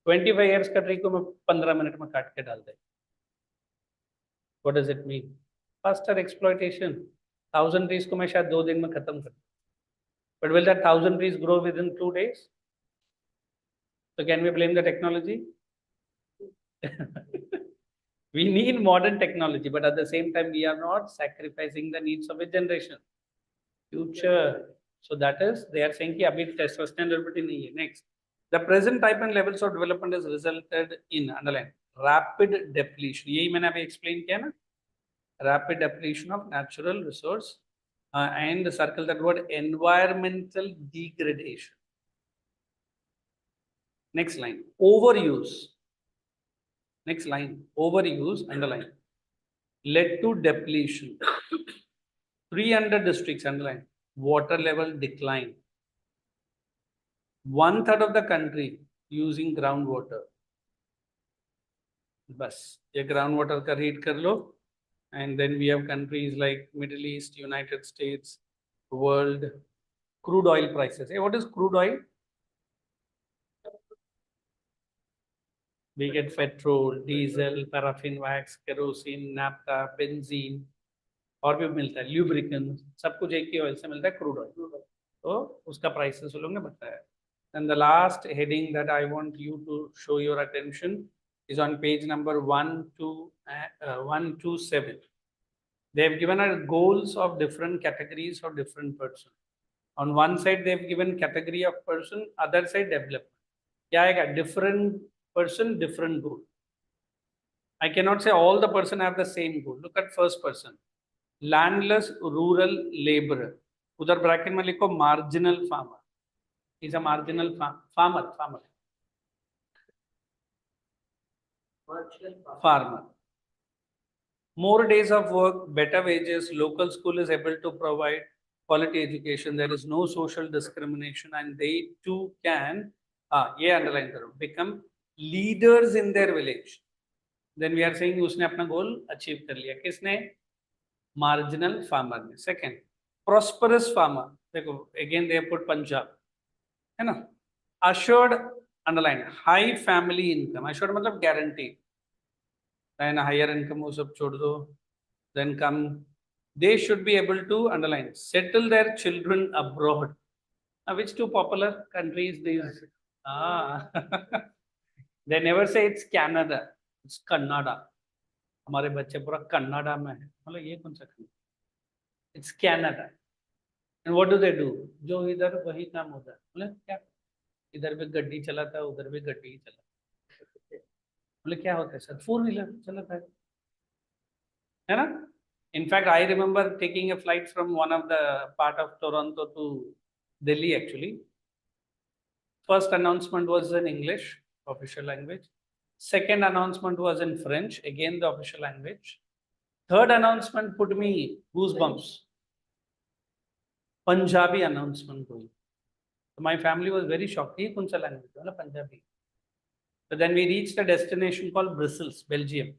25 years का tree को मैं 15 minute में काट के डाल दे. What does it mean? Faster exploitation. 1000 trees को मैं शायद 2 दिन में खत्म कर दूं. But will that 1000 trees grow within 2 days? So can we blame the technology? We need modern technology, but at the same time, we are not sacrificing the needs of a generation. Future. So that is, they are saying कि अभी sustainability नहीं है. Next, the present type and levels of development has resulted in, underline, rapid depletion. यही मैंने अभी explain किया ना? Rapid depletion of natural resource and circle that word, environmental degradation. Next line, overuse. Next line, overuse, underline, led to depletion. 300 districts, underline, water level decline. 1/3 of the country using groundwater. बस ये groundwater का read कर लो. And then we have countries like Middle East, United States, world, crude oil prices. Hey, what is crude oil? We get petrol, diesel, paraffin wax, kerosene, naphtha, benzene, और भी मिलता है, lubricant, सब कुछ एक ही oil से मिलता है, crude oil. तो उसका prices उन लोगों ने बताया. And the last heading that I want you to show your attention is on page number 127. They have given us goals of different categories for different person. On one side, they have given category of person, other side development. क्या आएगा? Different person, different goal. I cannot say all the person have the same goal. Look at first person. Landless rural laborer. उधर bracket में लिखो marginal farmer. He's a marginal farmer. Farmer. More days of work, better wages, local school is able to provide quality education. There is no social discrimination, and they too can, ये underline करो, become leaders in their village. Then we are saying उसने अपना goal achieve कर लिया. किसने? Marginal farmer ने. Second, prosperous farmer. देखो, again they have put Punjab. है ना? Assured, underline, high family income. Assured मतलब guaranteed. And higher income वो सब छोड़ दो. Then come, they should be able to, underline, settle their children abroad. Which two popular countries these? They never say it's Canada, it's Canada. हमारे बच्चे पूरा Canada में है. मतलब ये कौन सा country? It's Canada. And what do they do? जो इधर वही काम होता है. मतलब क्या? इधर भी गड्डी चलाता है, उधर भी गड्डी ही चलाता है. मतलब क्या होता है सर? 4-wheeler चलाता है ना? In fact, I remember taking a flight from one of the part of Toronto to Delhi actually. First announcement was in English, official language. Second announcement was in French, again the official language. Third announcement put me goosebumps. Punjabi announcement going. So my family was very shocked. Ye kaun sa language? Bola Punjabi. But then we reached a destination called Brussels, Belgium.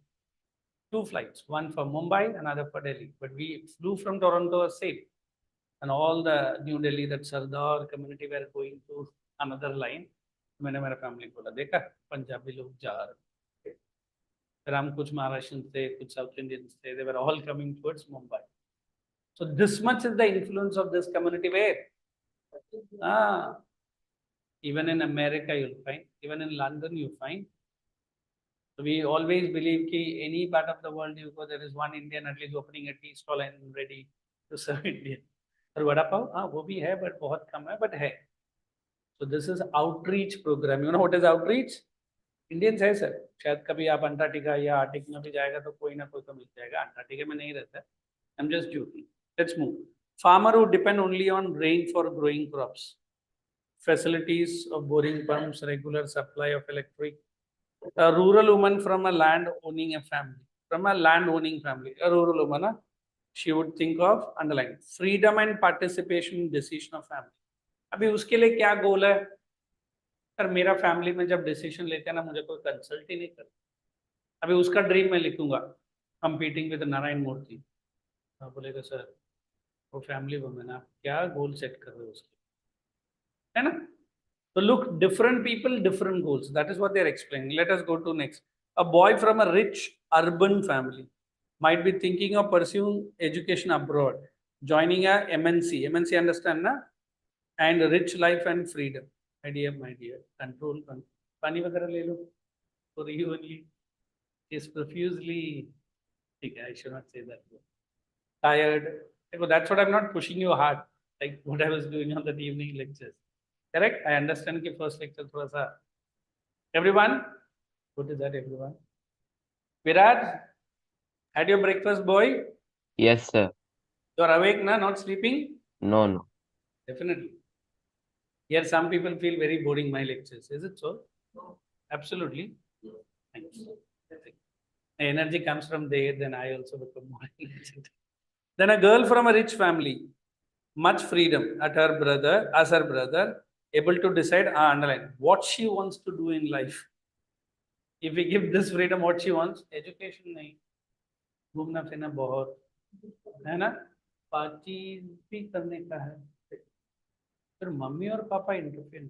2 flights, one for Mumbai, another for Delhi. But we flew from Toronto safe. And all the New Delhi, that Sardar community were going to another line. मैंने मेरा family बोला, देखा पंजाबी लोग जा रहे हैं. फिर हम कुछ महाराष्ट्रियंस थे, कुछ साउथ इंडियंस थे. They were all coming towards Mumbai. So this much is the influence of this community where? Even in America you'll find, even in London you find. So we always believe कि any part of the world you go, there is one Indian at least opening a tea stall and ready to serve Indian. और वड़ा पाव हाँ वो भी है but बहुत कम है but है. So this is outreach program. You know what is outreach? Indians है sir. शायद कभी आप अंटार्कटिका या आर्टिक में भी जाएगा तो कोई ना कोई तो मिल जाएगा. अंटार्कटिका में नहीं रहता. I'm just joking. Let's move. Farmer who depend only on rain for growing crops. Facilities of boring pumps, regular supply of electric. A rural woman from a land owning a family. From a land owning family. A rural woman, she would think of underline freedom and participation in decision of family. अभी उसके लिए क्या गोल है? Sir मेरा family में जब decision लेते हैं ना मुझे कोई कंसल्ट ही नहीं करता. अभी उसका ड्रीम मैं लिखूंगा कंपीटिंग विद नारायण मूर्ति. आप बोलेगा सर वो फैमिली वुमेन आप क्या गोल सेट कर रहे हो उसके, है ना? So look, different people, different goals. That is what they are explaining. Let us go to next. A boy from a rich urban family might be thinking of pursuing education abroad, joining a MNC. MNC understand na? And rich life and freedom. My dear, control. Pani वगैरह ले लो. For you only. Is profusely. I should not say that. Tired. That's what I'm not pushing you hard. Like what I was doing on the evening lectures. Correct? I understand कि first lecture थोड़ा सा. Everyone? What is that everyone? Virat? Had your breakfast, boy? Yes, sir. You are awake now, not sleeping? No, no. Definitely. Here some people feel very boring my lectures. Is it so? No. Absolutely. Thanks. The energy comes from there, then I also become more energetic. Then a girl from a rich family, much freedom as her brother, able to decide, underline, what she wants to do in life. If we give this freedom, what she wants, education नहीं, घूमना फिरना बहुत, है ना? Party भी करने का है. फिर मम्मी और पापा इंटरफेयर.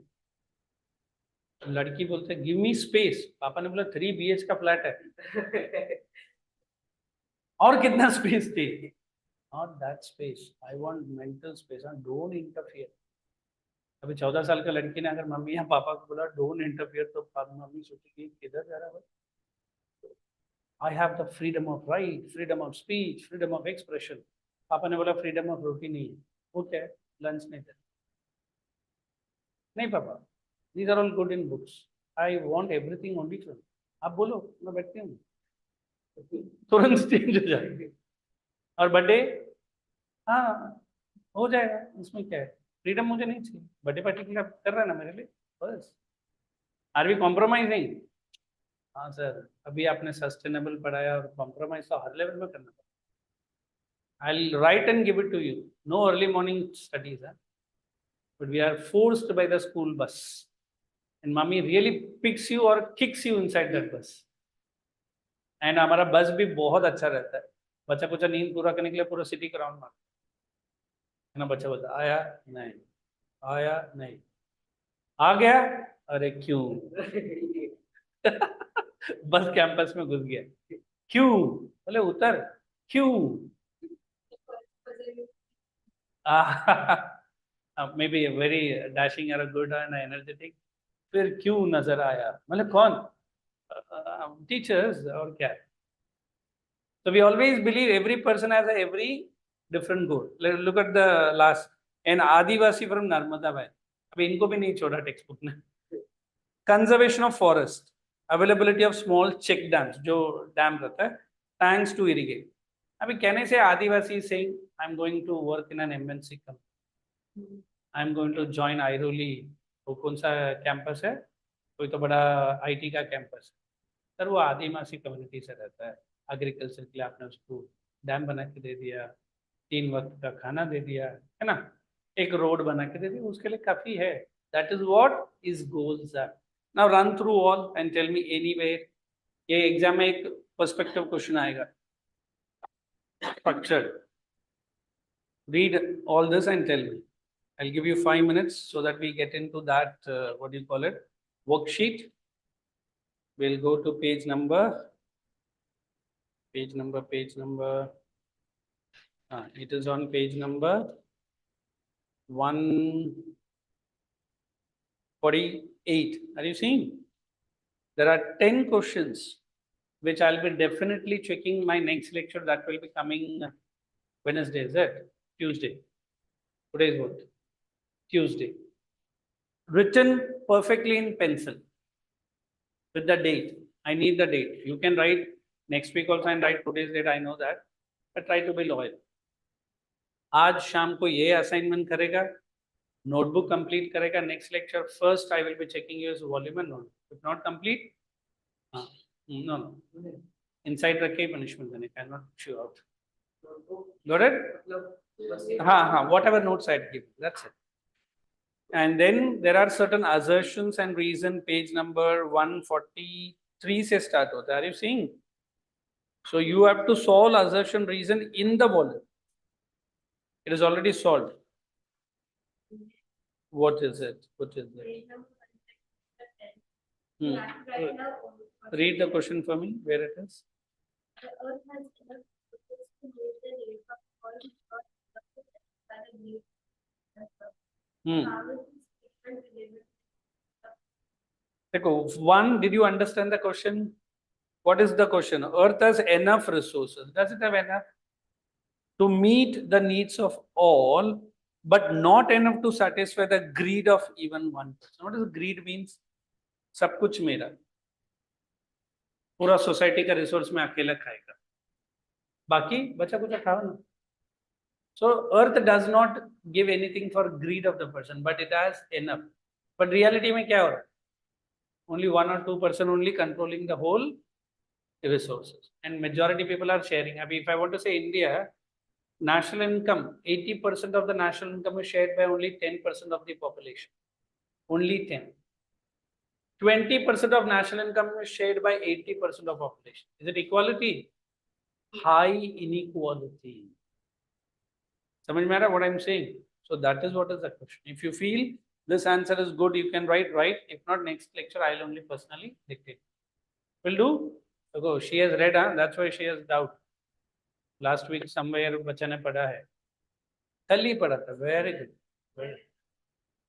लड़की बोलते गिव मी स्पेस. पापा ने बोला 3 BH का फ्लैट है. और कितना स्पेस चाहिए? Not that space. I want mental space. Don't interfere. अभी 14 साल का लड़की ने अगर मम्मी या पापा को बोला don't interfere तो मम्मी सोचेगी किधर जा रहा है? I have the freedom of right, freedom of speech, freedom of expression. पापा ने बोला freedom of रोटी नहीं है. वो क्या है? Lunch नहीं था. नहीं पापा. These are all good in books. I want everything only from. आप बोलो मैं बैठती हूँ. तुरंत चेंज हो जाएगी. और बर्थडे हाँ हो जाएगा. उसमें क्या है? फ्रीडम मुझे नहीं चाहिए. बर्थडे पार्टी के लिए कर रहा है ना मेरे लिए बस. Are we compromising? हाँ सर अभी आपने सस्टेनेबल पढ़ाया और कॉम्प्रोमाइज तो हर लेवल पे करना पड़ता. I'll write and give it to you. No early morning studies, huh? But we are forced by the school bus. And mommy really picks you or kicks you inside that bus. And हमारा बस भी बहुत अच्छा रहता है. बच्चा कुछ नींद पूरा करने के लिए पूरा सिटी राउंड मारता है ना. बच्चा बोलता आया नहीं, आया नहीं, आ गया अरे क्यों. बस कैंपस में घुस गया. क्यों? बोले उतर. क्यों? maybe a very dashing or a good and energetic. फिर क्यों नजर आया? मतलब कौन? Teachers और क्या? So we always believe every person has a every different goal. Let's look at the last. An Adivasi from Narmada Valley. अभी इनको भी नहीं छोड़ा टेक्स्ट बुक ने. Conservation of forest, availability of small check dams, जो dam रहता है, tanks to irrigate. अभी कहने से आदिवासी saying, I'm going to work in an MNC company. I'm going to join Airoli. वो कौन सा कैंपस है? कोई तो बड़ा IT का कैंपस. सर वो आदिवासी कम्युनिटी से रहता है. एग्रीकल्चर के लिए आपने उसको डैम बना के दे दिया, 3 वक्त का खाना दे दिया, है ना, एक रोड बना के दे दिया, उसके लिए काफी है. That is what is goals are. Now run through all and tell me anywhere. ये एग्जाम में एक पर्सपेक्टिव क्वेश्चन आएगा. Structured. Read all this and tell me. I'll give you 5 minutes so that we get into that, what do you call it, worksheet. We'll go to page number. It is on page number 148. Are you seeing? There are 10 questions which I'll be definitely checking my next lecture that will be coming Wednesday, is it? Tuesday. Today is what? Tuesday. Written perfectly in pencil with the date. I need the date. You can write next week also and write today's date. I know that, but try to be loyal. आज शाम को ये assignment करेगा, notebook complete करेगा. Next lecture first I will be checking your volume and notebook. If not complete, no no, inside रख के punishment देने का, not shoo out. Got it? हाँ हाँ, whatever notes I give, that's it. And then there are certain assertions and reason, page number 143 से start होता है. Are you seeing? So you have to solve assertion reason in the volume. It is already solved. What is it? What is it? Read the question for me, where it is. The earth has enough resources to meet the needs of all by the need. How is this statement related? देखो, one, did you understand the question? What is the question? Earth has enough resources. Does it have enough to meet the needs of all, but not enough to satisfy the greed of even one person? What does greed means? सब कुछ मेरा, पूरा society का resource में अकेला खाएगा, बाकी बचा कुछ खाओ ना. So earth does not give anything for greed of the person, but it has enough. But reality में क्या हो रहा है? Only 1 or 2% only controlling the whole resources, and majority people are sharing. Abhi, if I want to say India, national income, 80% of the national income is shared by only 10% of the population. Only 10. 20% of national income is shared by 80% of population. Is it equality? High inequality. Samajh mein aa raha what I'm saying? So that is what is the question. If you feel this answer is good, you can write. If not, next lecture I'll only personally dictate. Will do? So she has read, that's why she has doubt. Last week somewhere बच्चा ने पढ़ा है, कल ही पढ़ा था. Very good. Very,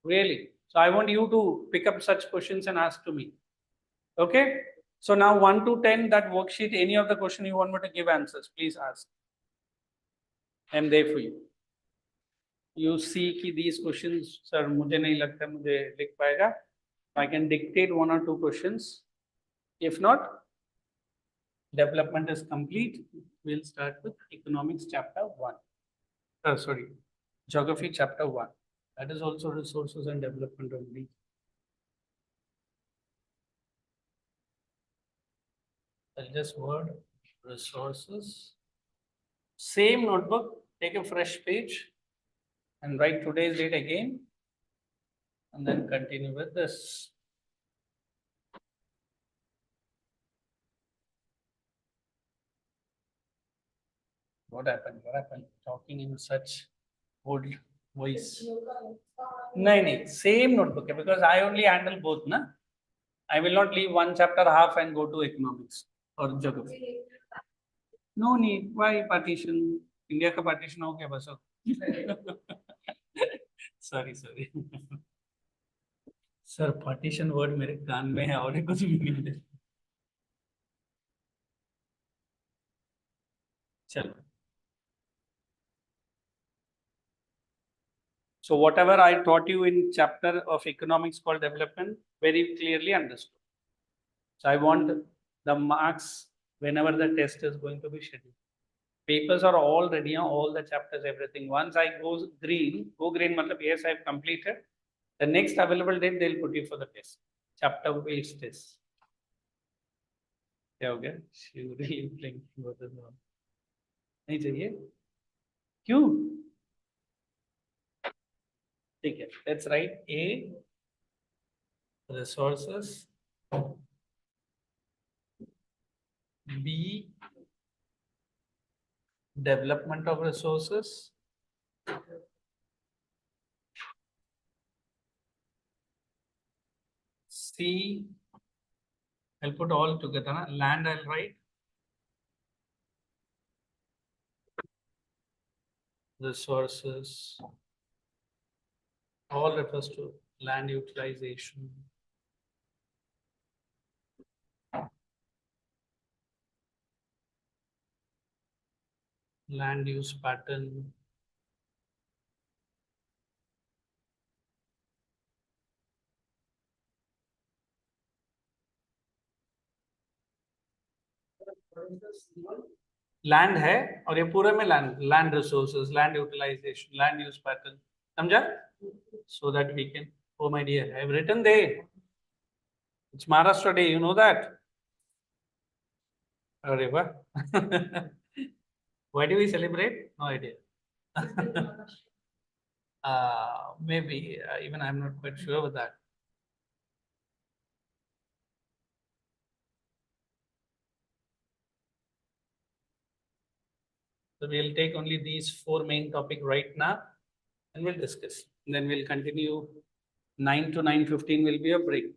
really. So I want you to pick up such questions and ask to me. Okay. So now 1 to 10, that worksheet, any of the question you want me to give answers, please ask. I'm there for you. You see कि these questions, sir, मुझे नहीं लगता मुझे लिख पाएगा. I can dictate 1 or 2 questions. If not, development is complete. We'll start with economics chapter 1. Sorry, geography chapter 1. That is also resources and development only. I'll just word resources. Same notebook, take a fresh page and write today's date again, and then continue with this. What happened? What happened? Talking in such old voice. No, same notebook, because I only handle both, na. I will not leave one chapter half and go to economics or geography. No need. Why partition? India का partition हो गया बस. Sorry. Sir, partition word मेरे कान में है और कुछ भी नहीं है. चलो. So whatever I taught you in chapter of economics called development, very clearly understood. So I want the marks whenever the test is going to be scheduled. Papers are all ready, all the chapters, everything. Once I go green, matlab yes, I've completed. The next available date, they'll put you for the test. Chapter based test. क्या हो गया? She really playing what is wrong? नहीं चाहिए? क्यों? ठीक है. Let's write A, resources, B, development of resources, C, I'll put all together, na? Land I'll write, resources, all refers to land utilization. land use pattern. Land है और ये पूरे में land resources, land utilisation, land use pattern, समझा? So that we can, oh my dear, I have written there, it's Maharashtra Day, you know that? अरे वाह. Why do we celebrate? No idea. Maybe even I'm not quite sure with that. So we'll take only these 4 main topic right now and we'll discuss. And then we'll continue 9 to 9:15 will be a break.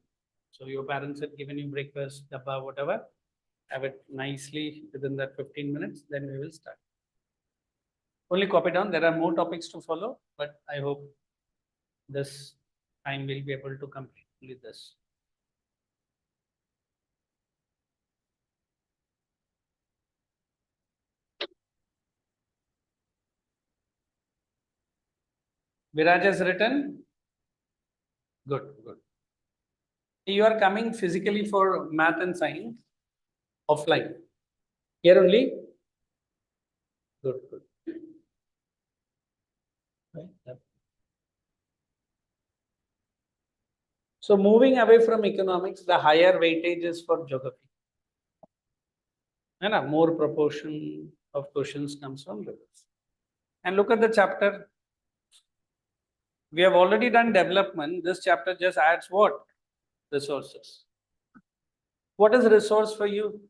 So your parents have given you breakfast, dabba, whatever. Have it nicely within that 15 minutes, then we will start. Only copy down. There are more topics to follow, but I hope this time we'll be able to complete this. Viraj has written. Good, good. You are coming physically for math and science offline. Here only? Good, good. Right. Yep. So moving away from economics, the higher weightage is for geography. And a more proportion of questions comes from geography. And look at the chapter. We have already done development. This chapter just adds what? Resources. What is resource for you?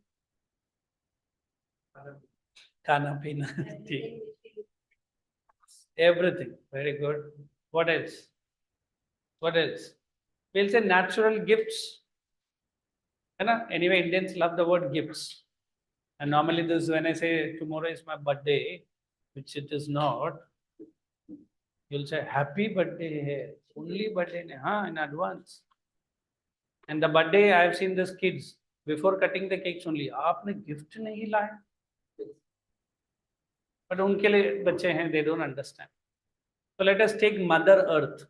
Khana, pina, tea. Everything. Very good. What else? What else? We'll say natural gifts. Anyway, Indians love the word gifts. And normally this, when I say tomorrow is my birthday, which it is not, you'll say happy birthday, only birthday in advance. And the birthday, I have seen these kids before cutting the cakes only. आपने gift नहीं लाया. But उनके लिए बच्चे हैं, they don't understand. So let us take Mother Earth.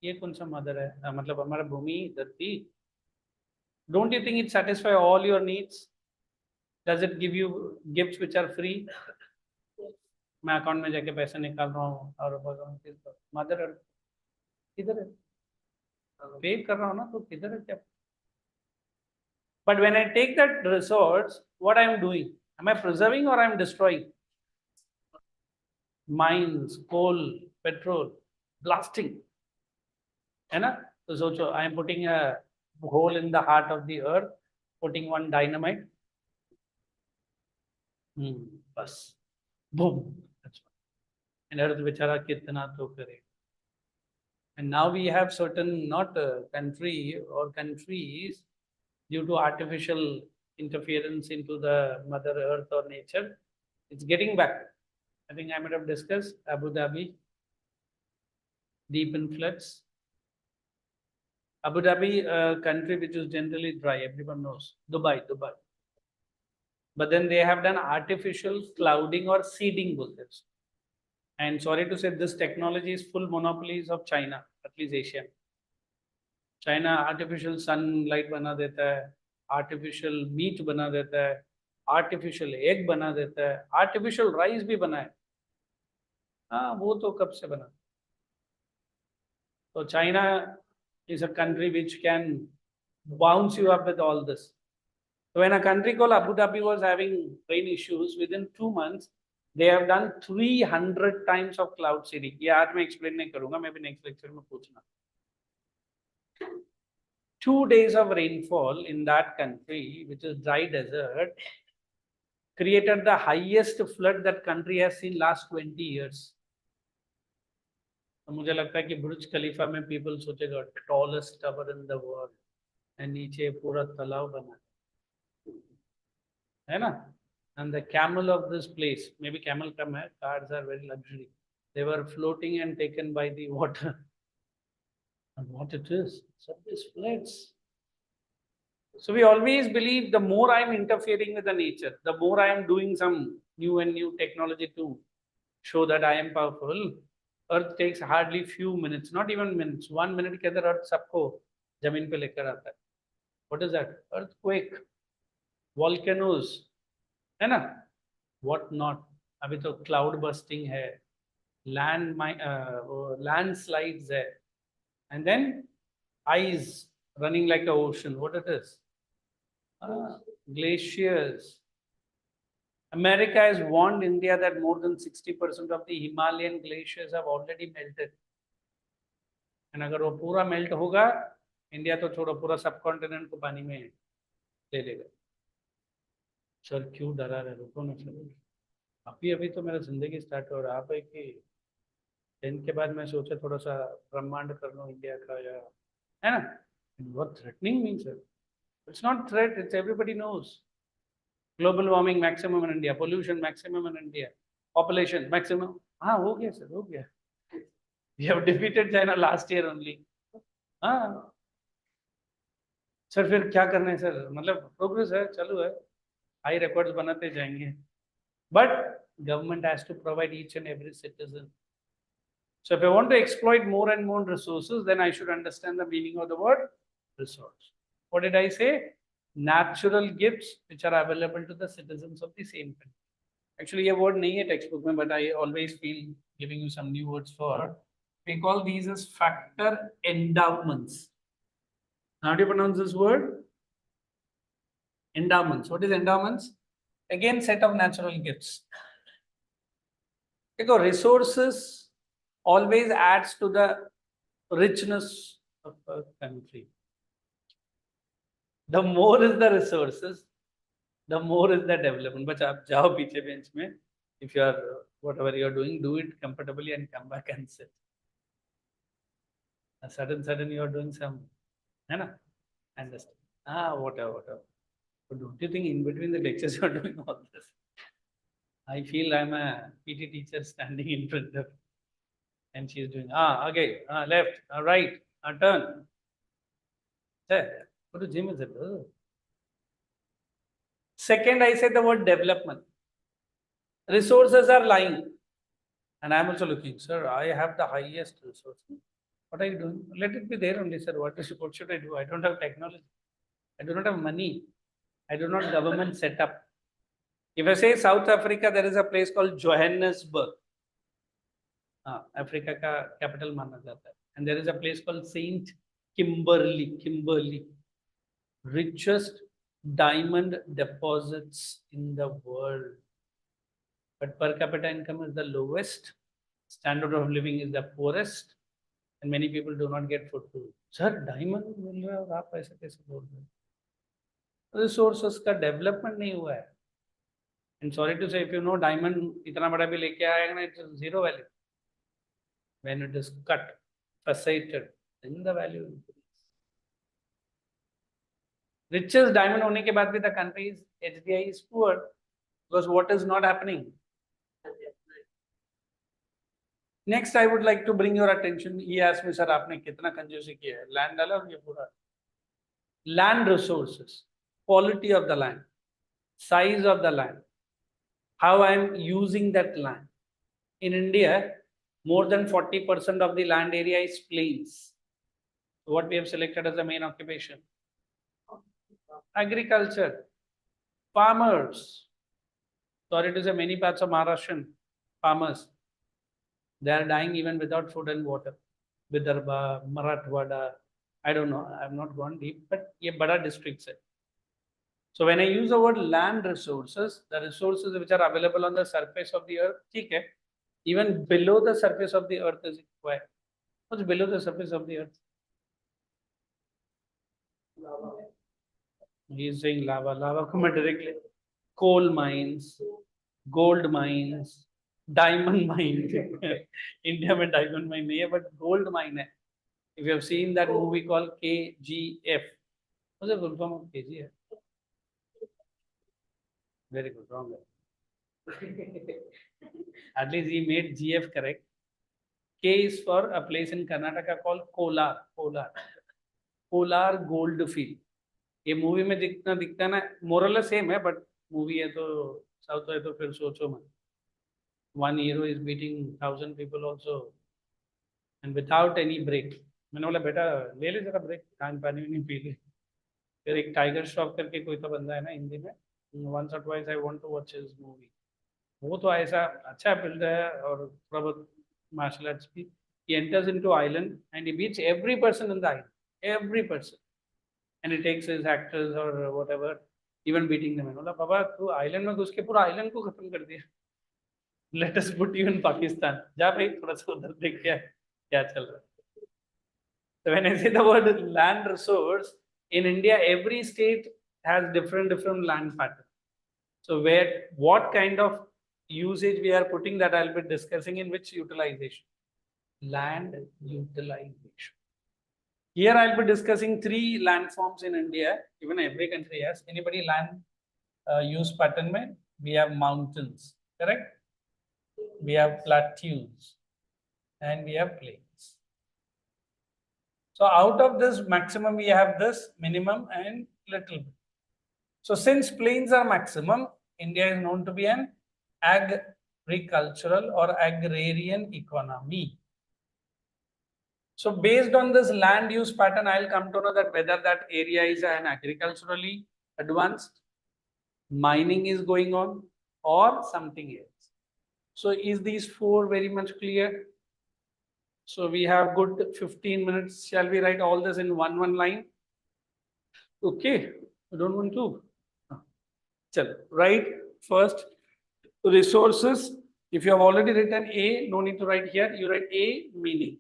ये कौन सा mother है? मतलब हमारा भूमि, धरती. Don't you think it satisfy all your needs? Does it give you gifts which are free? मैं अकाउंट में जाके पैसे निकाल रहा हूँ और मदर अर्थ किधर है? पे कर रहा हूँ ना, तो किधर है क्या? But when I take that resource, what I am doing? Am I preserving or I am destroying? Mines, coal, petrol, blasting. So I am putting a hole in the heart of the earth, putting one dynamite. Bus. Boom. That's one. And earth bichara kitna to kare. And now we have certain, not country or countries, due to artificial interference into the mother earth or nature, it's getting back. I think I might have discussed Abu Dhabi, deep in floods. Abu Dhabi, a country which is generally dry, everyone knows. Dubai. But then they have done artificial clouding or seeding bullets. And sorry to say, this technology is full monopolies of China, at least Asia. China artificial sunlight बना देता है, artificial meat बना देता है, artificial egg बना देता है, artificial rice भी बना है. हाँ, वो तो कब से बना? So China is a country which can bounce you up with all this. So when a country called Abu Dhabi was having rain issues, within 2 months, they have done 300 times of cloud seeding. ये आज मैं explain नहीं करूँगा, मैं भी next lecture में पूछना. 2 days of rainfall in that country, which is dry desert, created the highest flood that country has seen last 20 years. तो मुझे लगता है कि बुर्ज खलीफा में people सोचेगा tallest tower in the world, and नीचे पूरा तालाब बना है ना? And the camel of this place, maybe camel come है, cars are very luxury. They were floating and taken by the water. And what it is? So this floods. So we always believe the more I am interfering with the nature, the more I am doing some new technology to show that I am powerful. Earth takes hardly few minutes, not even minutes. 1 minute के अंदर Earth सबको जमीन पे लेकर आता है. What is that? Earthquake, volcanoes, है ना? What not? अभी तो cloud bursting है, landslides है, and then ice running like a ocean. What it is? Glaciers. America has warned India that more than 60% of the Himalayan glaciers have already melted. And अगर वो पूरा melt होगा, India तो छोड़ो पूरा subcontinent को पानी में ले लेगा. सर क्यों डरा रहे, रुको ना सर. अभी तो मेरा जिंदगी स्टार्ट हो रहा है. आप है कि 10 के बाद मैं सोचा थोड़ा सा ब्रह्मांड कर लूँ इंडिया का, या है ना. What threatening means, sir? It's not threat. It's everybody knows. Global warming maximum in India, pollution maximum in India, population maximum. हाँ हो गया सर, हो गया. We have defeated China last year only. हाँ सर, फिर क्या करना है सर? मतलब प्रोग्रेस है, चालू है, हाई रिकॉर्ड्स बनाते जाएंगे. But government has to provide each and every citizen. So if I want to exploit more and more resources, then I should understand the meaning of the word resource. What did I say? Natural gifts which are available to the citizens of the same country. Actually, ये word नहीं है textbook में, but I always feel giving you some new words for. We call these as factor endowments. How do you pronounce this word? Endowments. What is endowments? Again, set of natural gifts. Because resources always adds to the richness of a country. The more is the resources, the more is the development. But आप जाओ पीछे bench में. If you are whatever you are doing, do it comfortably and come back and sit. A sudden you are doing some, है ना? Understand? Whatever. But don't you think in between the lectures you are doing all this? I feel I'm a PT teacher standing in front of, and she is doing okay, left, right, turn. There. What to gym is it? Second, I said the word development. Resources are lying, and I'm also looking, sir. I have the highest resources. What are you doing? Let it be there only, sir. What should I do? I don't have technology. I do not have money. I do not government setup. If I say South Africa, there is a place called Johannesburg. Africa का capital माना जाता है. And there is a place called Saint Kimberley. Richest diamond deposits in the world. But per capita income is the lowest. Standard of living is the poorest. And many people do not get food to eat. Sir, diamond मिल रहा है और आप ऐसे कैसे बोल रहे हैं? Resources का development नहीं हुआ है. And sorry to say, if you know diamond इतना बड़ा भी लेके आएगा ना, it's zero value. When it is cut, facetted, then the value increases. Richest diamond होने के बाद भी the country's HDI is poor, because what is not happening? Next, I would like to bring your attention. He asked me, sir, आपने कितना कंजूसी किया है? Land डाला और ये पूरा. Land resources, quality of the land, size of the land, how I am using that land. In India, more than 40% of the land area is plains. So what we have selected as the main occupation? Agriculture, farmers. Sorry to say, many parts of Maharashtrian farmers, they are dying even without food and water. Vidarbha, Marathwada, I don't know, I have not gone deep, but ये बड़ा districts है. So when I use the word land resources, the resources which are available on the surface of the earth, ठीक है, even below the surface of the earth is required. What's below the surface of the earth? Lava. He is saying lava. Lava को मैं directly. Coal mines, gold mines, diamond mine. India में diamond mine नहीं है, but gold mine है. If you have seen that movie called KGF, what's the full form of KGF? Very good, wrong. At least he made GF correct. K is for a place in Karnataka called Kolar. Kolar gold field. ये movie में जितना दिखता है ना, moral same है, but movie है तो south है तो फिर सोचो मत. One hero is beating 1,000 people also, and without any break. मैंने बोला बेटा ले ले जरा ब्रेक, खान पानी नहीं पी ले. फिर एक टाइगर श्रॉफ करके कोई तो बंदा है ना हिंदी में, once or twice I want to watch his movie. वो तो ऐसा अच्छा बिल्ड है और थोड़ा बहुत मार्शल आर्ट्स भी. He enters into island and he beats every person in the island, every person, and he takes his actors or whatever, even beating them. बोला बाबा तू आइलैंड में घुस के पूरा आइलैंड को खत्म कर दिया. Let us put you in Pakistan. जा भाई थोड़ा सा उधर देख क्या चल रहा है. So when I say the word land resource, in India every state has different land pattern. So what kind of usage we are putting, that I'll be discussing in which utilization. Land utilization. Here I'll be discussing 3 landforms in India. Even every country has. Anybody land use pattern mein? We have mountains, correct? We have plateaus and we have plains. So out of this maximum we have this minimum and little bit. So since plains are maximum, India is known to be an agricultural or agrarian economy. So based on this land use pattern, I'll come to know that whether that area is an agriculturally advanced, mining is going on, or something else. So is these 4 very much clear? So we have good 15 minutes. Shall we write all this in one line? Okay, I don't want to. Chalo, write first resources. If you have already written A, no need to write here. You write A, meaning.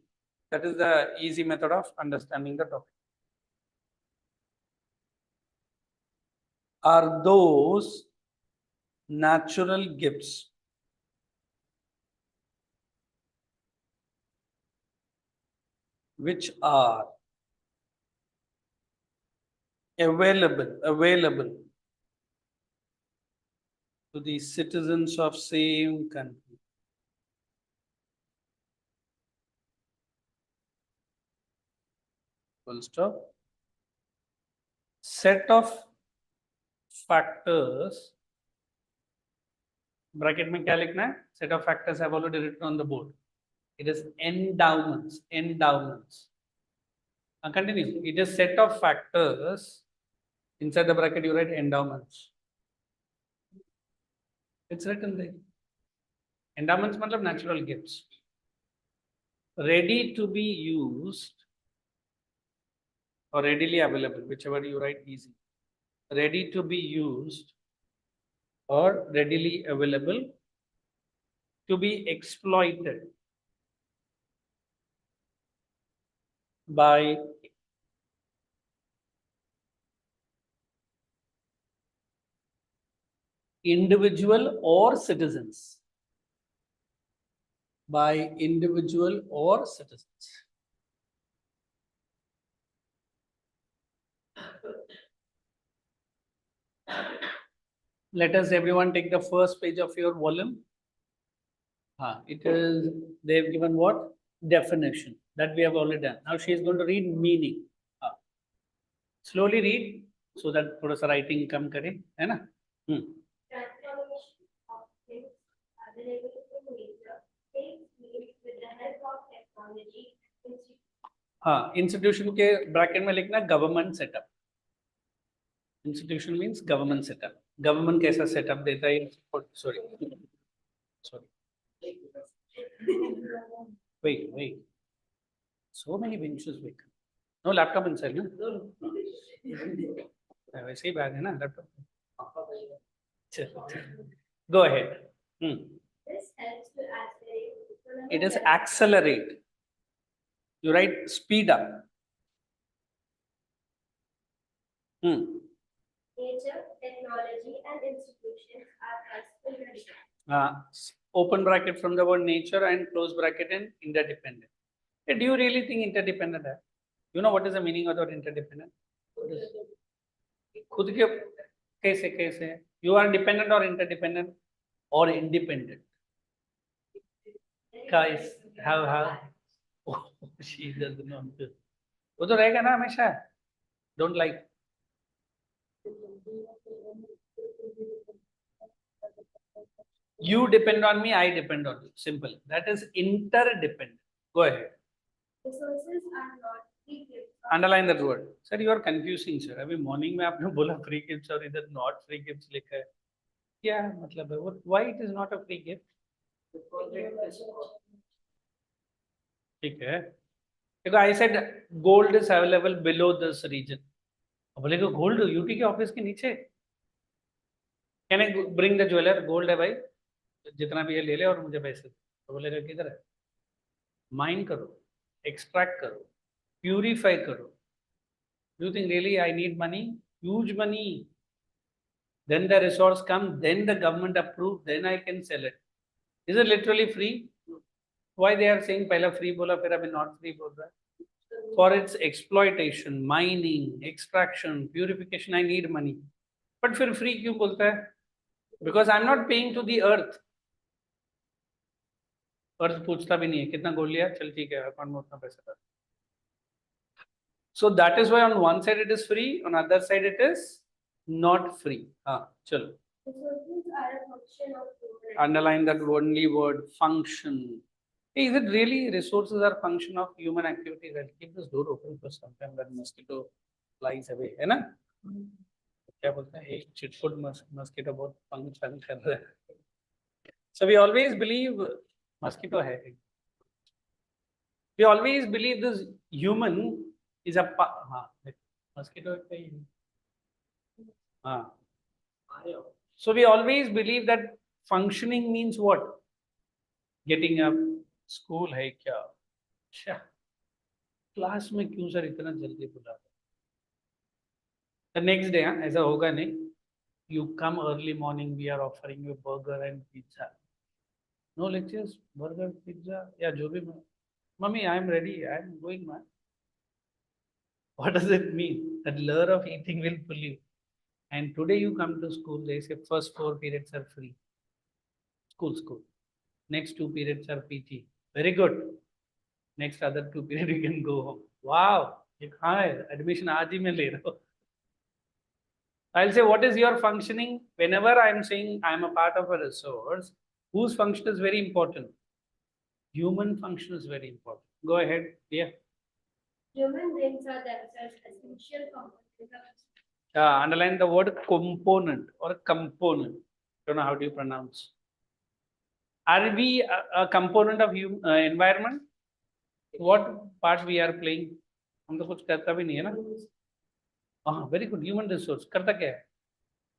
That is the easy method of understanding the topic. Are those natural gifts which are available to the citizens of same country. Full stop. Set of factors. Bracket में क्या लिखना है? Set of factors have already written on the board. It is endowments. Continue. It is set of factors. Inside the bracket you write endowments. It's written there. Endowments मतलब natural gifts. Ready to be used or readily available, whichever you write easy. Ready to be used or readily available to be exploited by individual or citizens. By individual or citizens. Let us everyone take the first page of your volume. It is, they have given what? Definition. That we have already done. Now she is going to read meaning. Slowly read so that थोड़ा सा writing कम करे, है ना? Transformation of things available in nature takes place with the help of technology. Institution के bracket में लिखना government setup. Institution means government setup. Government कैसा setup देता है? Sorry. Wait. So many benches. No laptop inside, no? वैसे ही bag है ना laptop. Go ahead. This helps to accelerate. It is accelerate. You write speed up. Nature, technology, and institutions are thus interdependent. Open bracket from the word nature and close bracket in interdependent. Do you really think interdependent है? You know what is the meaning of the word interdependent? खुद के कैसे? You are dependent or interdependent or independent? Guys, how? Oh, she doesn't know. वो तो रहेगा ना हमेशा. Don't like. You depend on me, I depend on you. Simple. That is interdependent. Go ahead. Resources are not free gifts. Underline that word. Sir, you are confusing, sir. अभी morning में आपने बोला free gifts और इधर not free gifts लिखा है. क्या मतलब है? Why it is not a free gift? Because it is ठीक है. देखो, I said gold is available below this region. अब बोलेगा gold यूटी के ऑफिस के नीचे. Can I bring the jeweler? Gold है भाई. जितना भी है ले ले और मुझे पैसे दे. तो बोलेगा किधर है? Mine करो, extract करो, purify करो. Do you think really I need money? Huge money. Then the resource come, then the government approve, then I can sell it. Is it literally free? Why they are saying पहला free बोला फिर अभी not free बोल रहा है? For its exploitation, mining, extraction, purification, I need money. But फिर free क्यों बोलता है? Because I'm not paying to the earth. अर्थ पूछता भी नहीं है कितना गोल्ड लिया, चल ठीक है अकाउंट में उतना पैसा डाल. So that is why on one side it is free, on other side it is not free. हाँ चलो. Resources are a function of human. Underline that only word, function. Hey, is it really resources are function of human activities? I'll keep this door open for some time. That mosquito flies away, है ना? क्या बोलते हैं? एक चिटफुट mosquito बहुत function कर रहा है. So we always believe mosquito है. We always believe this human is a हाँ mosquito है. हाँ. So we always believe that functioning means what? Getting up. School है क्या? अच्छा. क्लास में क्यों सर इतना जल्दी बुला? The next day ऐसा होगा नहीं. You come early morning. We are offering you burger and pizza. No lectures, burger, pizza, या जो भी. Mummy, I am ready. I am going, man. What does it mean? That lure of eating will pull you. And today you come to school, they say first 4 periods are free. School. Next 2 periods are PT. Very good. Next other 2 periods you can go home. Wow. ये कहाँ है? Admission आज ही मैं ले रहा हूँ. I'll say, what is your functioning? Whenever I'm saying I'm a part of a resource, whose function is very important? Human function is very important. Go ahead. Yeah. Human brains are themselves essential components of Underline the word component or component. Don't know how do you pronounce. Are we a component of environment? What part we are playing? हम तो कुछ करता भी नहीं है ना. Very good. Human resource. करता क्या है?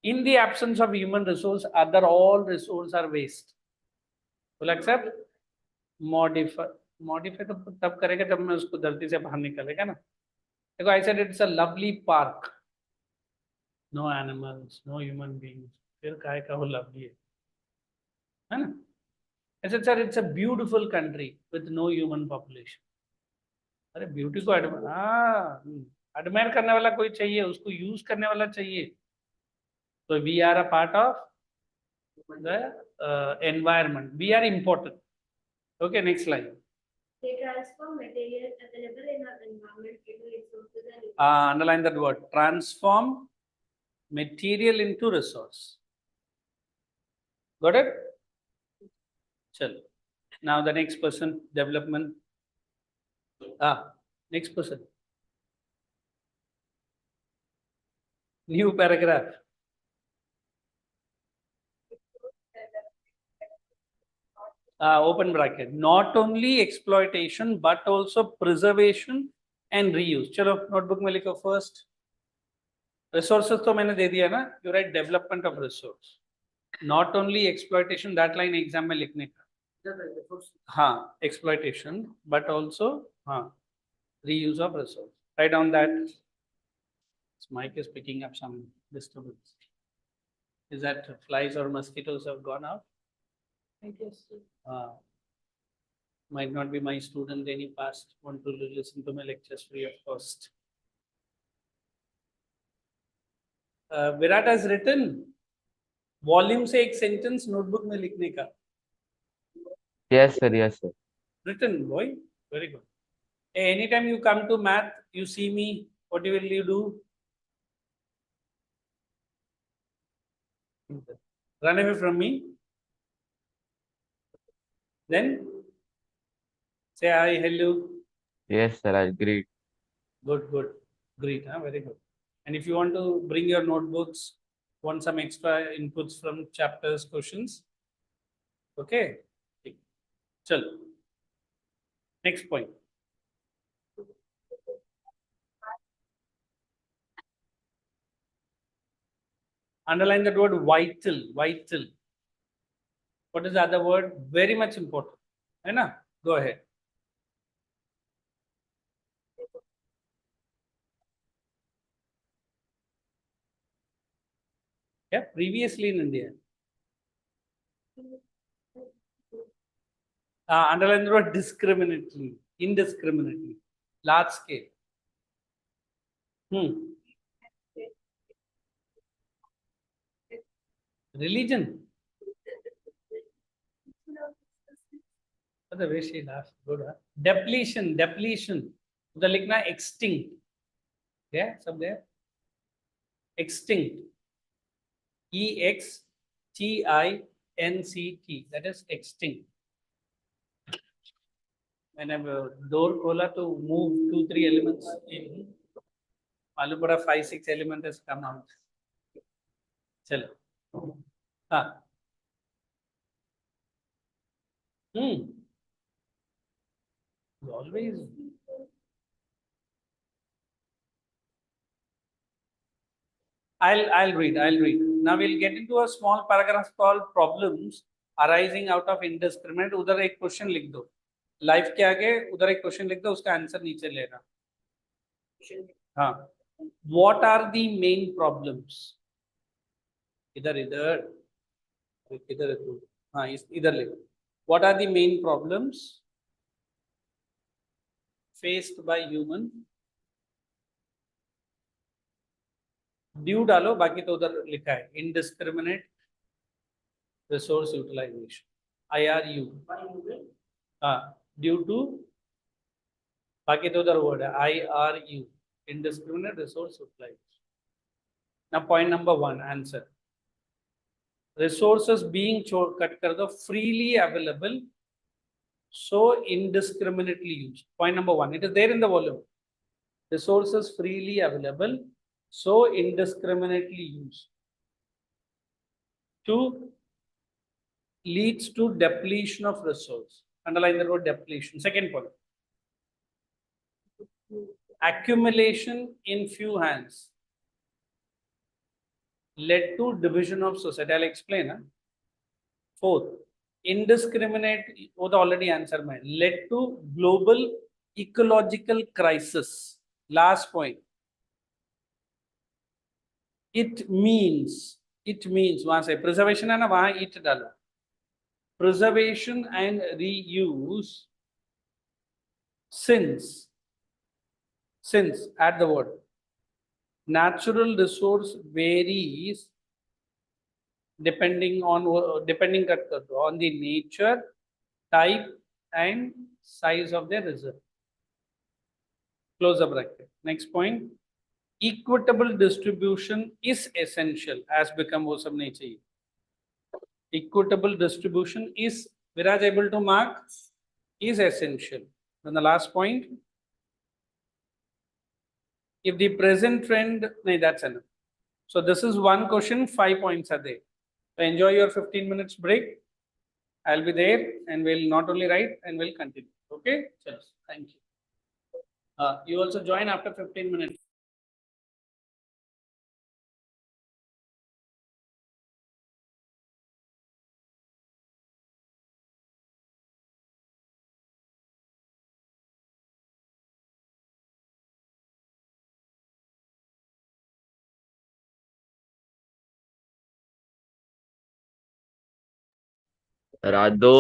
In the absence of human resource, other all resources are waste. Will accept? Modify तो तब करेगा जब मैं उसको धरती से बाहर निकलेगा ना. देखो, I said it's a lovely park. No animals, no human beings. फिर काय का वो lovely है ना? I said sir, it's a beautiful country with no human population. अरे ब्यूटी को admire करने वाला कोई चाहिए, उसको यूज करने वाला चाहिए. So we are a part of the environment. We are important. Okay, next slide. They transform materials available in our environment into resources and Underline that word. Transform material into resource. Got it? Chalo. Now the next person, development. Next person. New paragraph. Open bracket. Not only exploitation but also preservation and reuse. चलो notebook में लिखो first. Resources तो मैंने दे दिया ना. You write development of resource. Not only exploitation, that line exam में लिखने का. हाँ, exploitation but also reuse of resource. Write down that. This mic is picking up some disturbance. Is that flies or mosquitoes have gone out? I guess so. Might not be my student any past want to listen to my lectures free of cost. Virat has written volume से एक sentence notebook में लिखने का. Yes, sir. Yes, sir. Written, boy. Very good. Hey, anytime you come to math, you see me, what will you do? Run away from me. Then say hi, hello. Yes, sir. I agree. Good, good. Great, huh? Very good. And if you want to bring your notebooks, want some extra inputs from chapters, questions. Okay. Chalo. Next point. Underline that word vital. Vital. What is the other word? Very much important. Hai na? Go ahead. Yeah, previously in India. Underline the word discriminately, indiscriminately, large scale. Religion. The way she laughs, good. Huh? Depletion, depletion. The likhna extinct. Yeah, सब there. Extinct. EXTINCT. That is extinct. When I've door खोला to move 2-3 elements in, मालूम पड़ा 5-6 element has come out. चलो. हाँ. Always. I'll read. Now we'll get into a small paragraph called problems arising out of indiscriminate. उधर एक question लिख दो. Life के आगे उधर एक क्वेश्चन लिख दो, उसका आंसर नीचे लेना. हाँ. What are the main problems? इधर इधर इधर हाँ इधर लिखो. What are the main problems faced by human? Due डालो, बाकी तो उधर लिखा है indiscriminate resource utilization. IRU. Due to, बाकी तो उधर वर्ड है IRU, indiscriminate resource utilization. Now point number 1, answer. Resources being cut कर दो, freely available, so indiscriminately used. Point number 1, it is there in the volume. Resources freely available, so indiscriminately used. 2, leads to depletion of resource. Underline the word depletion. Second point, accumulation in few hands led to division of society. I'll explain. Huh? Fourth, indiscriminate, वो तो already answer में, led to global ecological crisis. Last point, it means वहां से preservation है ना, वहां it डालो. Preservation and reuse since add the word. Natural resource varies depending on the nature, type and size of the reserve. Close the bracket. Next point, equitable distribution is essential. As become wo sab nahi chahiye. Equitable distribution is, Viraj able to mark, is essential. Then the last point, if the present trend, no, that's enough. So this is one question, 5 points are there. So enjoy your 15 minutes break. I'll be there and we'll not only write and we'll continue. Okay? Cheers. Thank you. You also join after 15 minutes. रात दो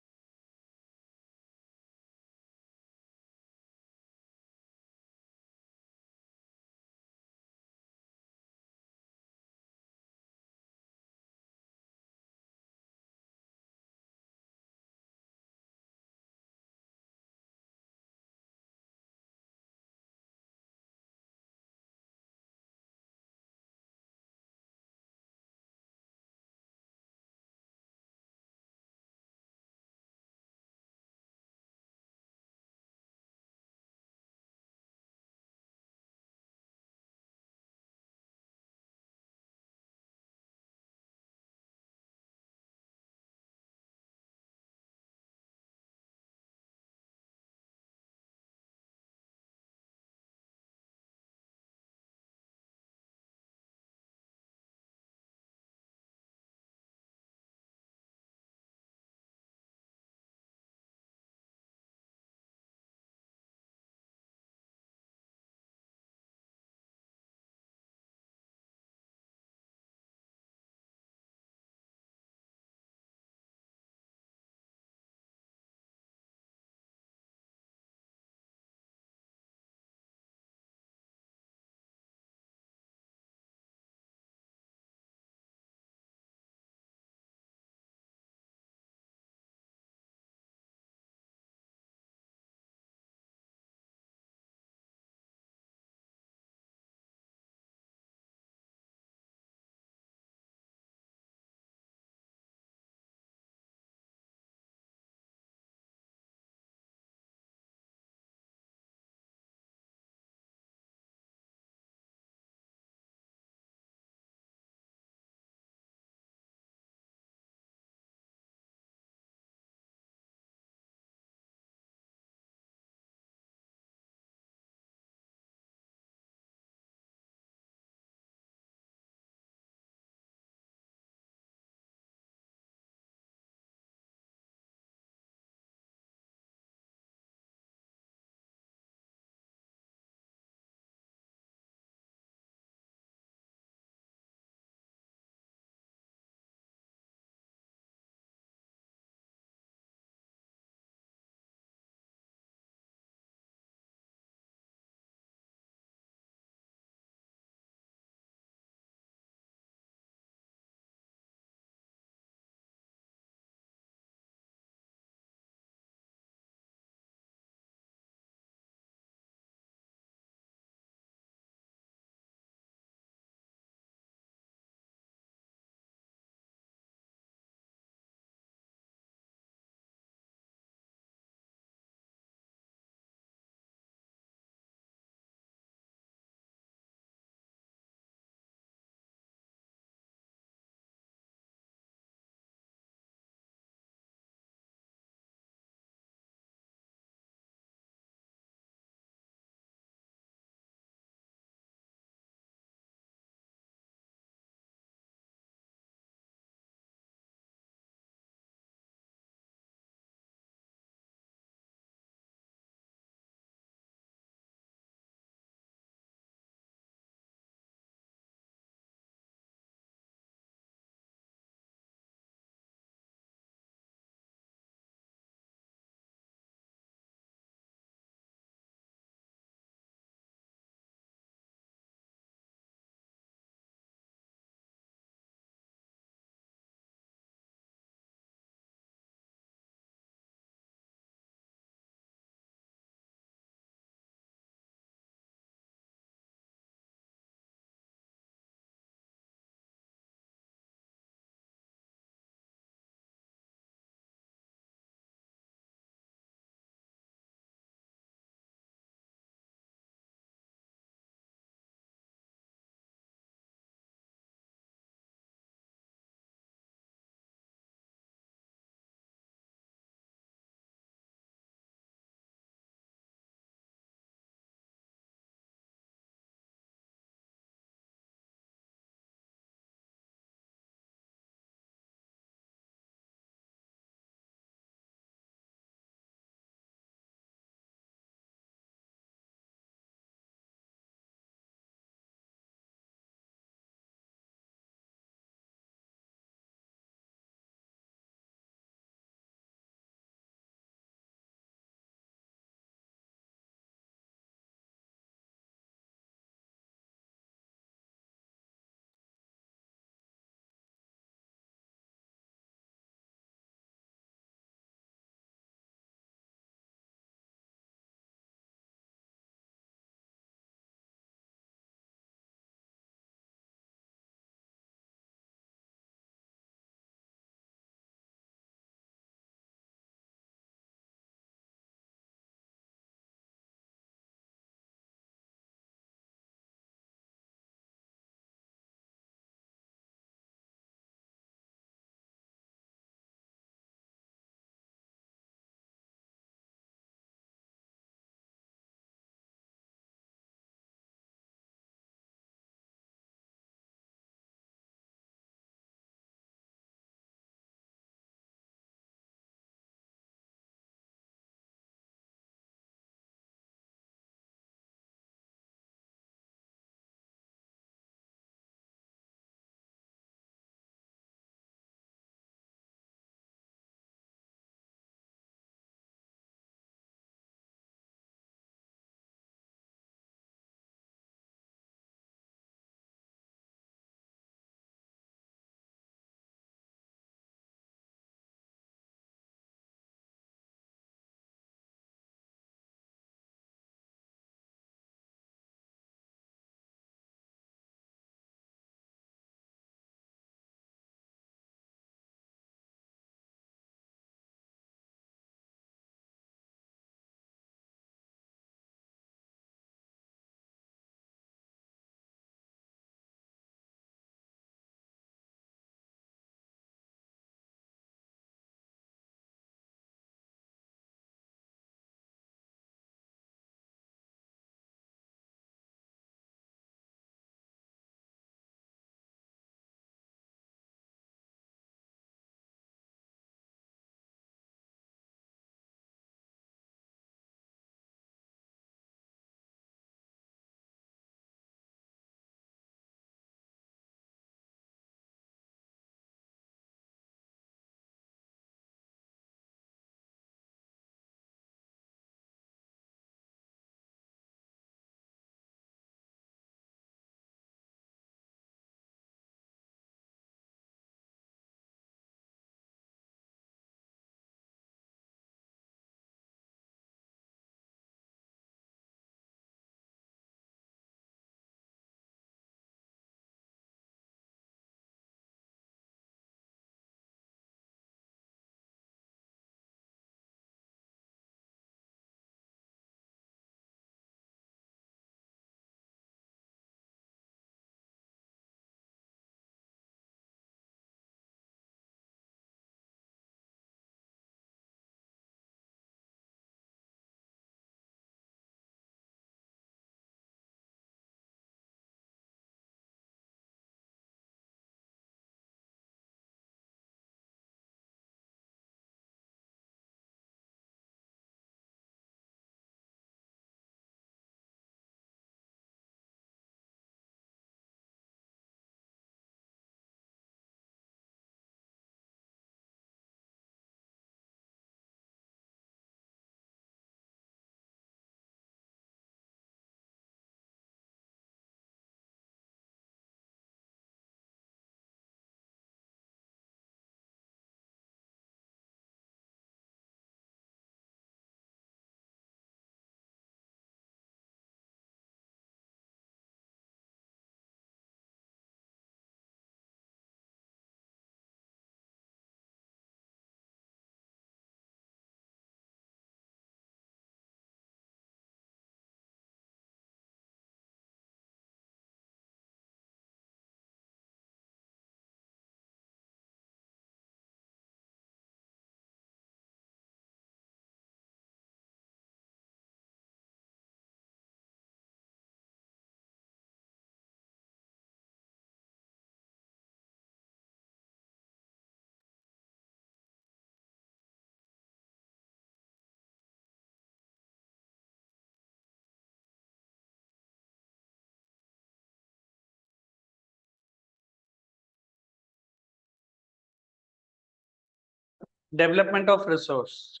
development of resource.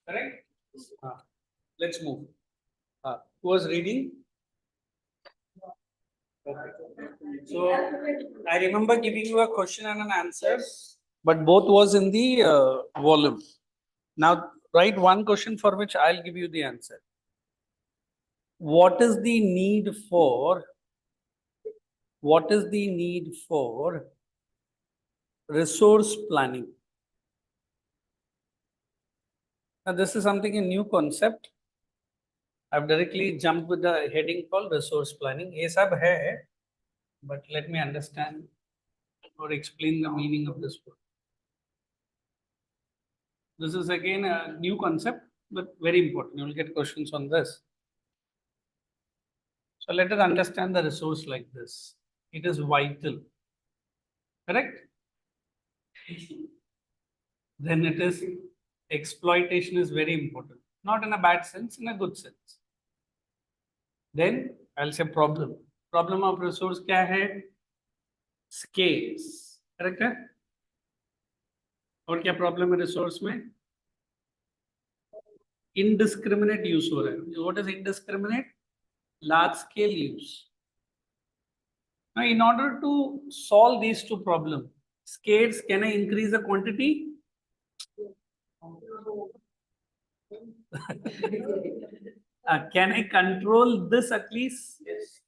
Correct? Let's move. Who was reading? So I remember giving you a question and an answer, but both was in the volume. Now write one question for which I'll give you the answer. What is the need for resource planning? Now this is something a new concept. I've directly jumped with the heading called resource planning. Ye sab hai, but let me understand or explain the meaning of this word. This is again a new concept, but very important. You will get questions on this. So let us understand the resource like this. It is vital. Correct? Then it is exploitation is very important. Not in a bad sense, in a good sense. Then I'll say problem. Problem of resource kya hai? Scarce. Correct है? और क्या problem है resource में? Indiscriminate use हो रहा है. What is indiscriminate? Large scale use. Now, in order to solve these two problems, scarce, can I increase the quantity? Can I control this at least? Yes.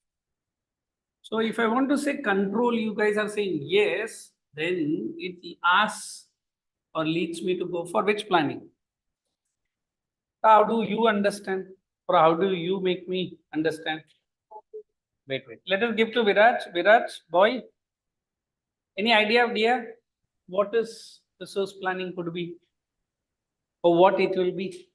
So if I want to say control, you guys are saying yes, then it asks or leads me to go for which planning? How do you understand? Or how do you make me understand? Wait. Let us give to Viraj. Viraj, boy. Any idea, dear? What is resource planning could be? Or what it will be?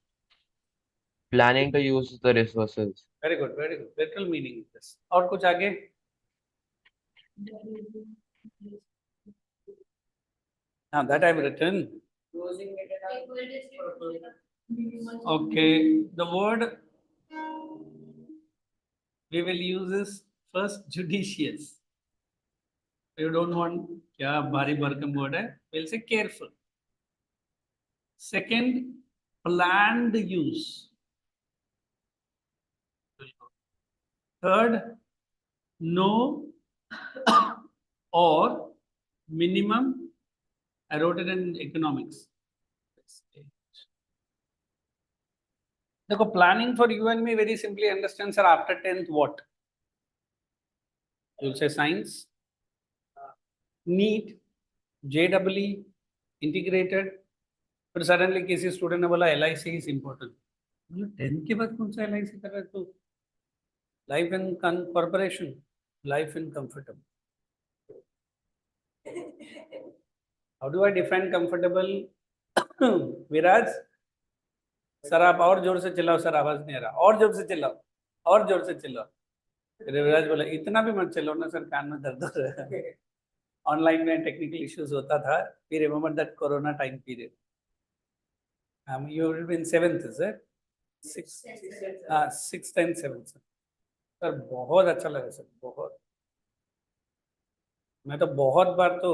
planning to use the resources. Very good. Literal meaning of this. और कुछ आगे? Now that I've written. Closing it at Okay. The word we will use is first judicious. You don't want kya bari barkam word hai. We'll say careful. Second, planned use. Third, no or minimum. I wrote it in economics. देखो planning for you and me very simply understand sir after 10th what? You will say science, NEET, JEE, integrated. फिर suddenly किसी student ने बोला LIC is important. 10th के बाद कौन सा LIC कर रहा है तू? Life in corporation, life in comfortable. How do I define comfortable? Viraj, sir आप और जोर से चिल्लाओ सर आवाज नहीं आ रहा और जोर से चिल्लाओ और जोर से चिल्लाओ. विराज बोला इतना भी मत चिल्लाओ ना सर कान में दर्द हो रहा है. ऑनलाइन में टेक्निकल इश्यूज होता था. We remember that corona time period. You have been 7th, is it? 6th and 7th. Sir बहुत अच्छा लगा सर बहुत. मैं तो बहुत बार तो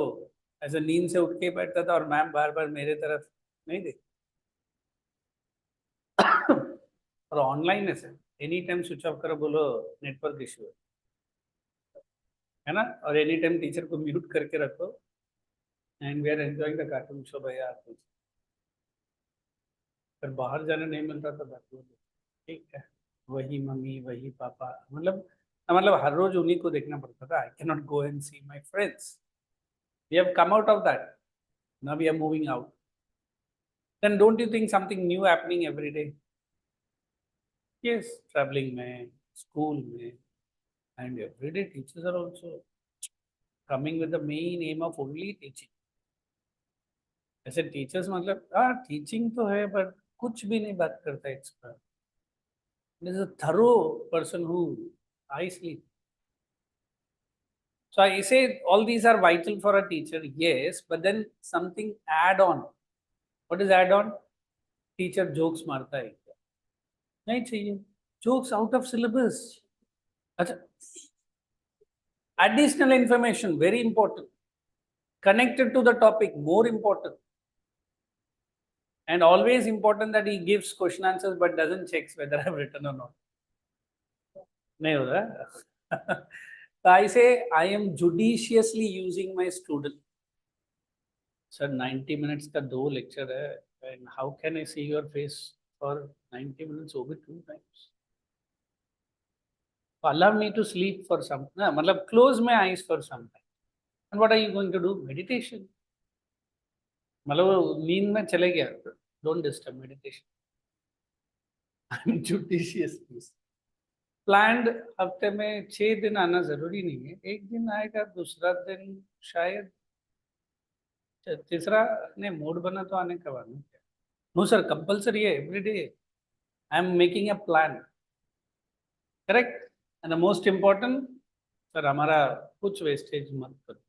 ऐसे नींद से उठ के बैठता था और मैम बार बार मेरे तरफ नहीं देखती. और ऑनलाइन है sir any time switch off करो बोलो नेटवर्क इश्यू है ना. और एनी टाइम टीचर को म्यूट करके रखो and we are enjoying the cartoon show भाई यार. फिर बाहर जाने नहीं मिलता था बाकी ठीक है वही मम्मी वही पापा मतलब हर रोज उन्हीं को देखना पड़ता था. I can not go and see my friends. We have come out of that. Now we are moving out. Then don't you think something new happening every day? Yes, traveling में, school में, and everyday teachers are also coming with the main aim of only teaching. ऐसे teachers मतलब teaching तो है but कुछ भी नहीं बात करता extra. There is a thorough person who I sleep. So I say all these are vital for a teacher, yes, but then something add on. What is add on? Teacher jokes मारता है. नहीं चाहिए. Jokes out of syllabus. अच्छा. Additional information very important. Connected to the topic more important. And always important that he gives question answers but doesn't check whether I've written or not. नहीं होता. So I say I am judiciously using my student. Sir, 90 minutes का 2 lecture है, and how can I see your face for 90 minutes over 2 times? Allow me to sleep for some, no, मतलब close my eyes for some time. And what are you going to do? Meditation. मतलब वो नींद में चले गया. Don't disturb meditation. I'm judicious, please. Planned हफ्ते में 6 दिन आना जरूरी नहीं है. एक दिन आएगा, दूसरा दिन शायद, तीसरा ने मूड बना तो आने का बात नहीं. नो सर, कंपल्सरी है everyday. I am making a plan. Correct. And the most important, sir हमारा कुछ वेस्टेज मत करो,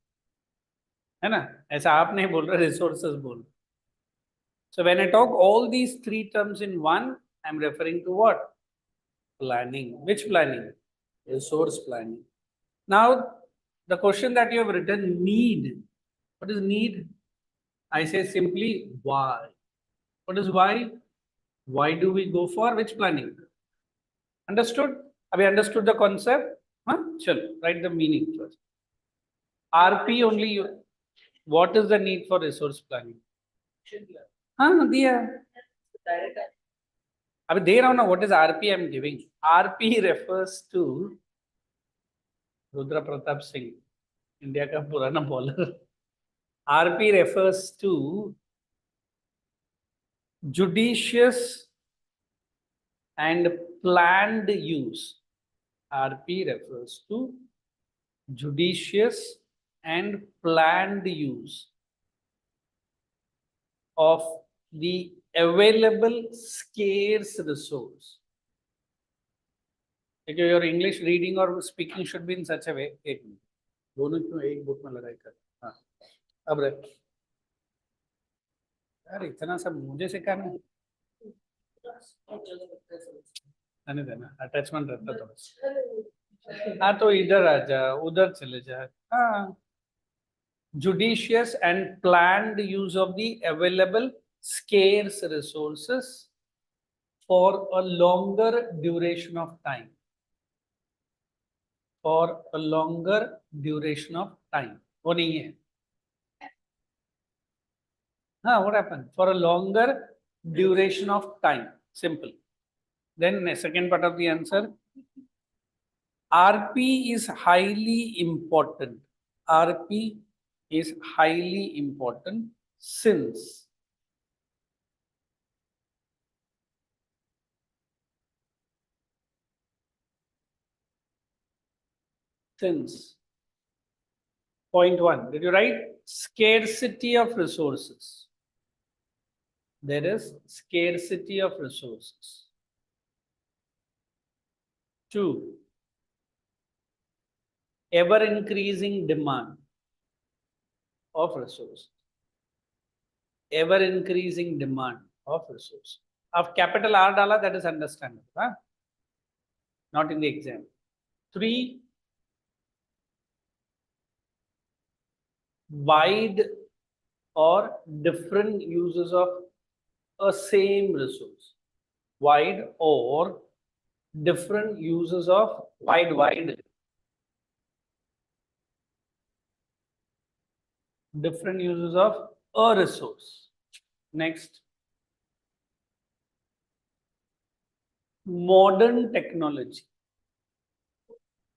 है ना. ऐसा आप नहीं बोल रहे, रिसोर्सेज बोल रहे. So when I talk all these 3 terms in one, I am referring to what? Planning. Which planning? Resource planning. Now, the question that you have written, need. What is need? I say simply why. What is why? Why do we go for which planning? Understood? Have you understood the concept? Huh? Chal, write the meaning first. RP only. What is the need for resource planning? हाँ दिया. Direct. अभी दे रहा हूँ ना. What is RP? I'm giving. RP refers to Rudra Pratap Singh, India का पुराना bowler. RP refers to judicious and planned use. RP refers to judicious and planned use of the available scarce resource. Okay, your English reading or speaking should be in such a way. एक minute, दोनों क्यों एक book में लगाई कर. हाँ, अब रख. यार इतना सब मुझे से करना है. आने देना, अटैचमेंट रहता तो. हाँ तो इधर आ जा, उधर चले जा. हाँ. Judicious and planned use of the available scarce resources for a longer duration of time. For a longer duration of time. वो नहीं है. हाँ, what happened? For a longer duration of time. Simple. Then the second part of the answer. RP is highly important. RP is highly important since point 1, did you write? Scarcity of resources. There is scarcity of resources. 2, ever increasing demand of resources. Ever increasing demand of resources. Of capital R dala, that is understandable, huh? Not in the exam. 3, wide or different uses of a same resource. Wide or different uses of wide. Different uses of a resource. Next. Modern technology.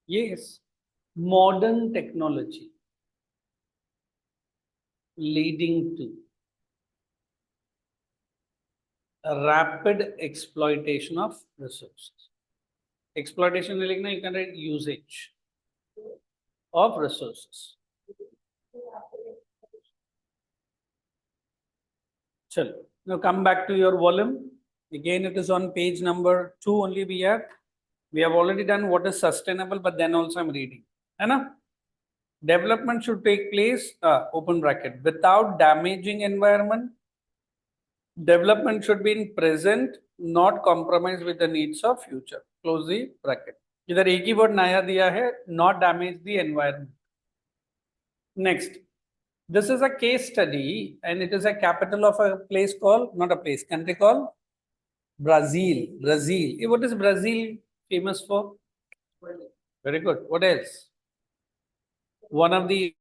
Yes. Modern technology leading to a rapid exploitation of resources. Exploitation, you can write usage of resources. Chalo. Now come back to your volume. Again, it is on page number 2 only we have. We have already done what is sustainable, but then also I'm reading. है ना? Development should take place, open bracket, without damaging environment. Development should be in present, not compromise with the needs of future. Close the bracket. इधर एक ही word नया दिया है, not damage the environment. Next, This is a case study and it is a capital of a place called, not a place, country called Brazil. Brazil. What is Brazil famous for? Very good. What else? One of the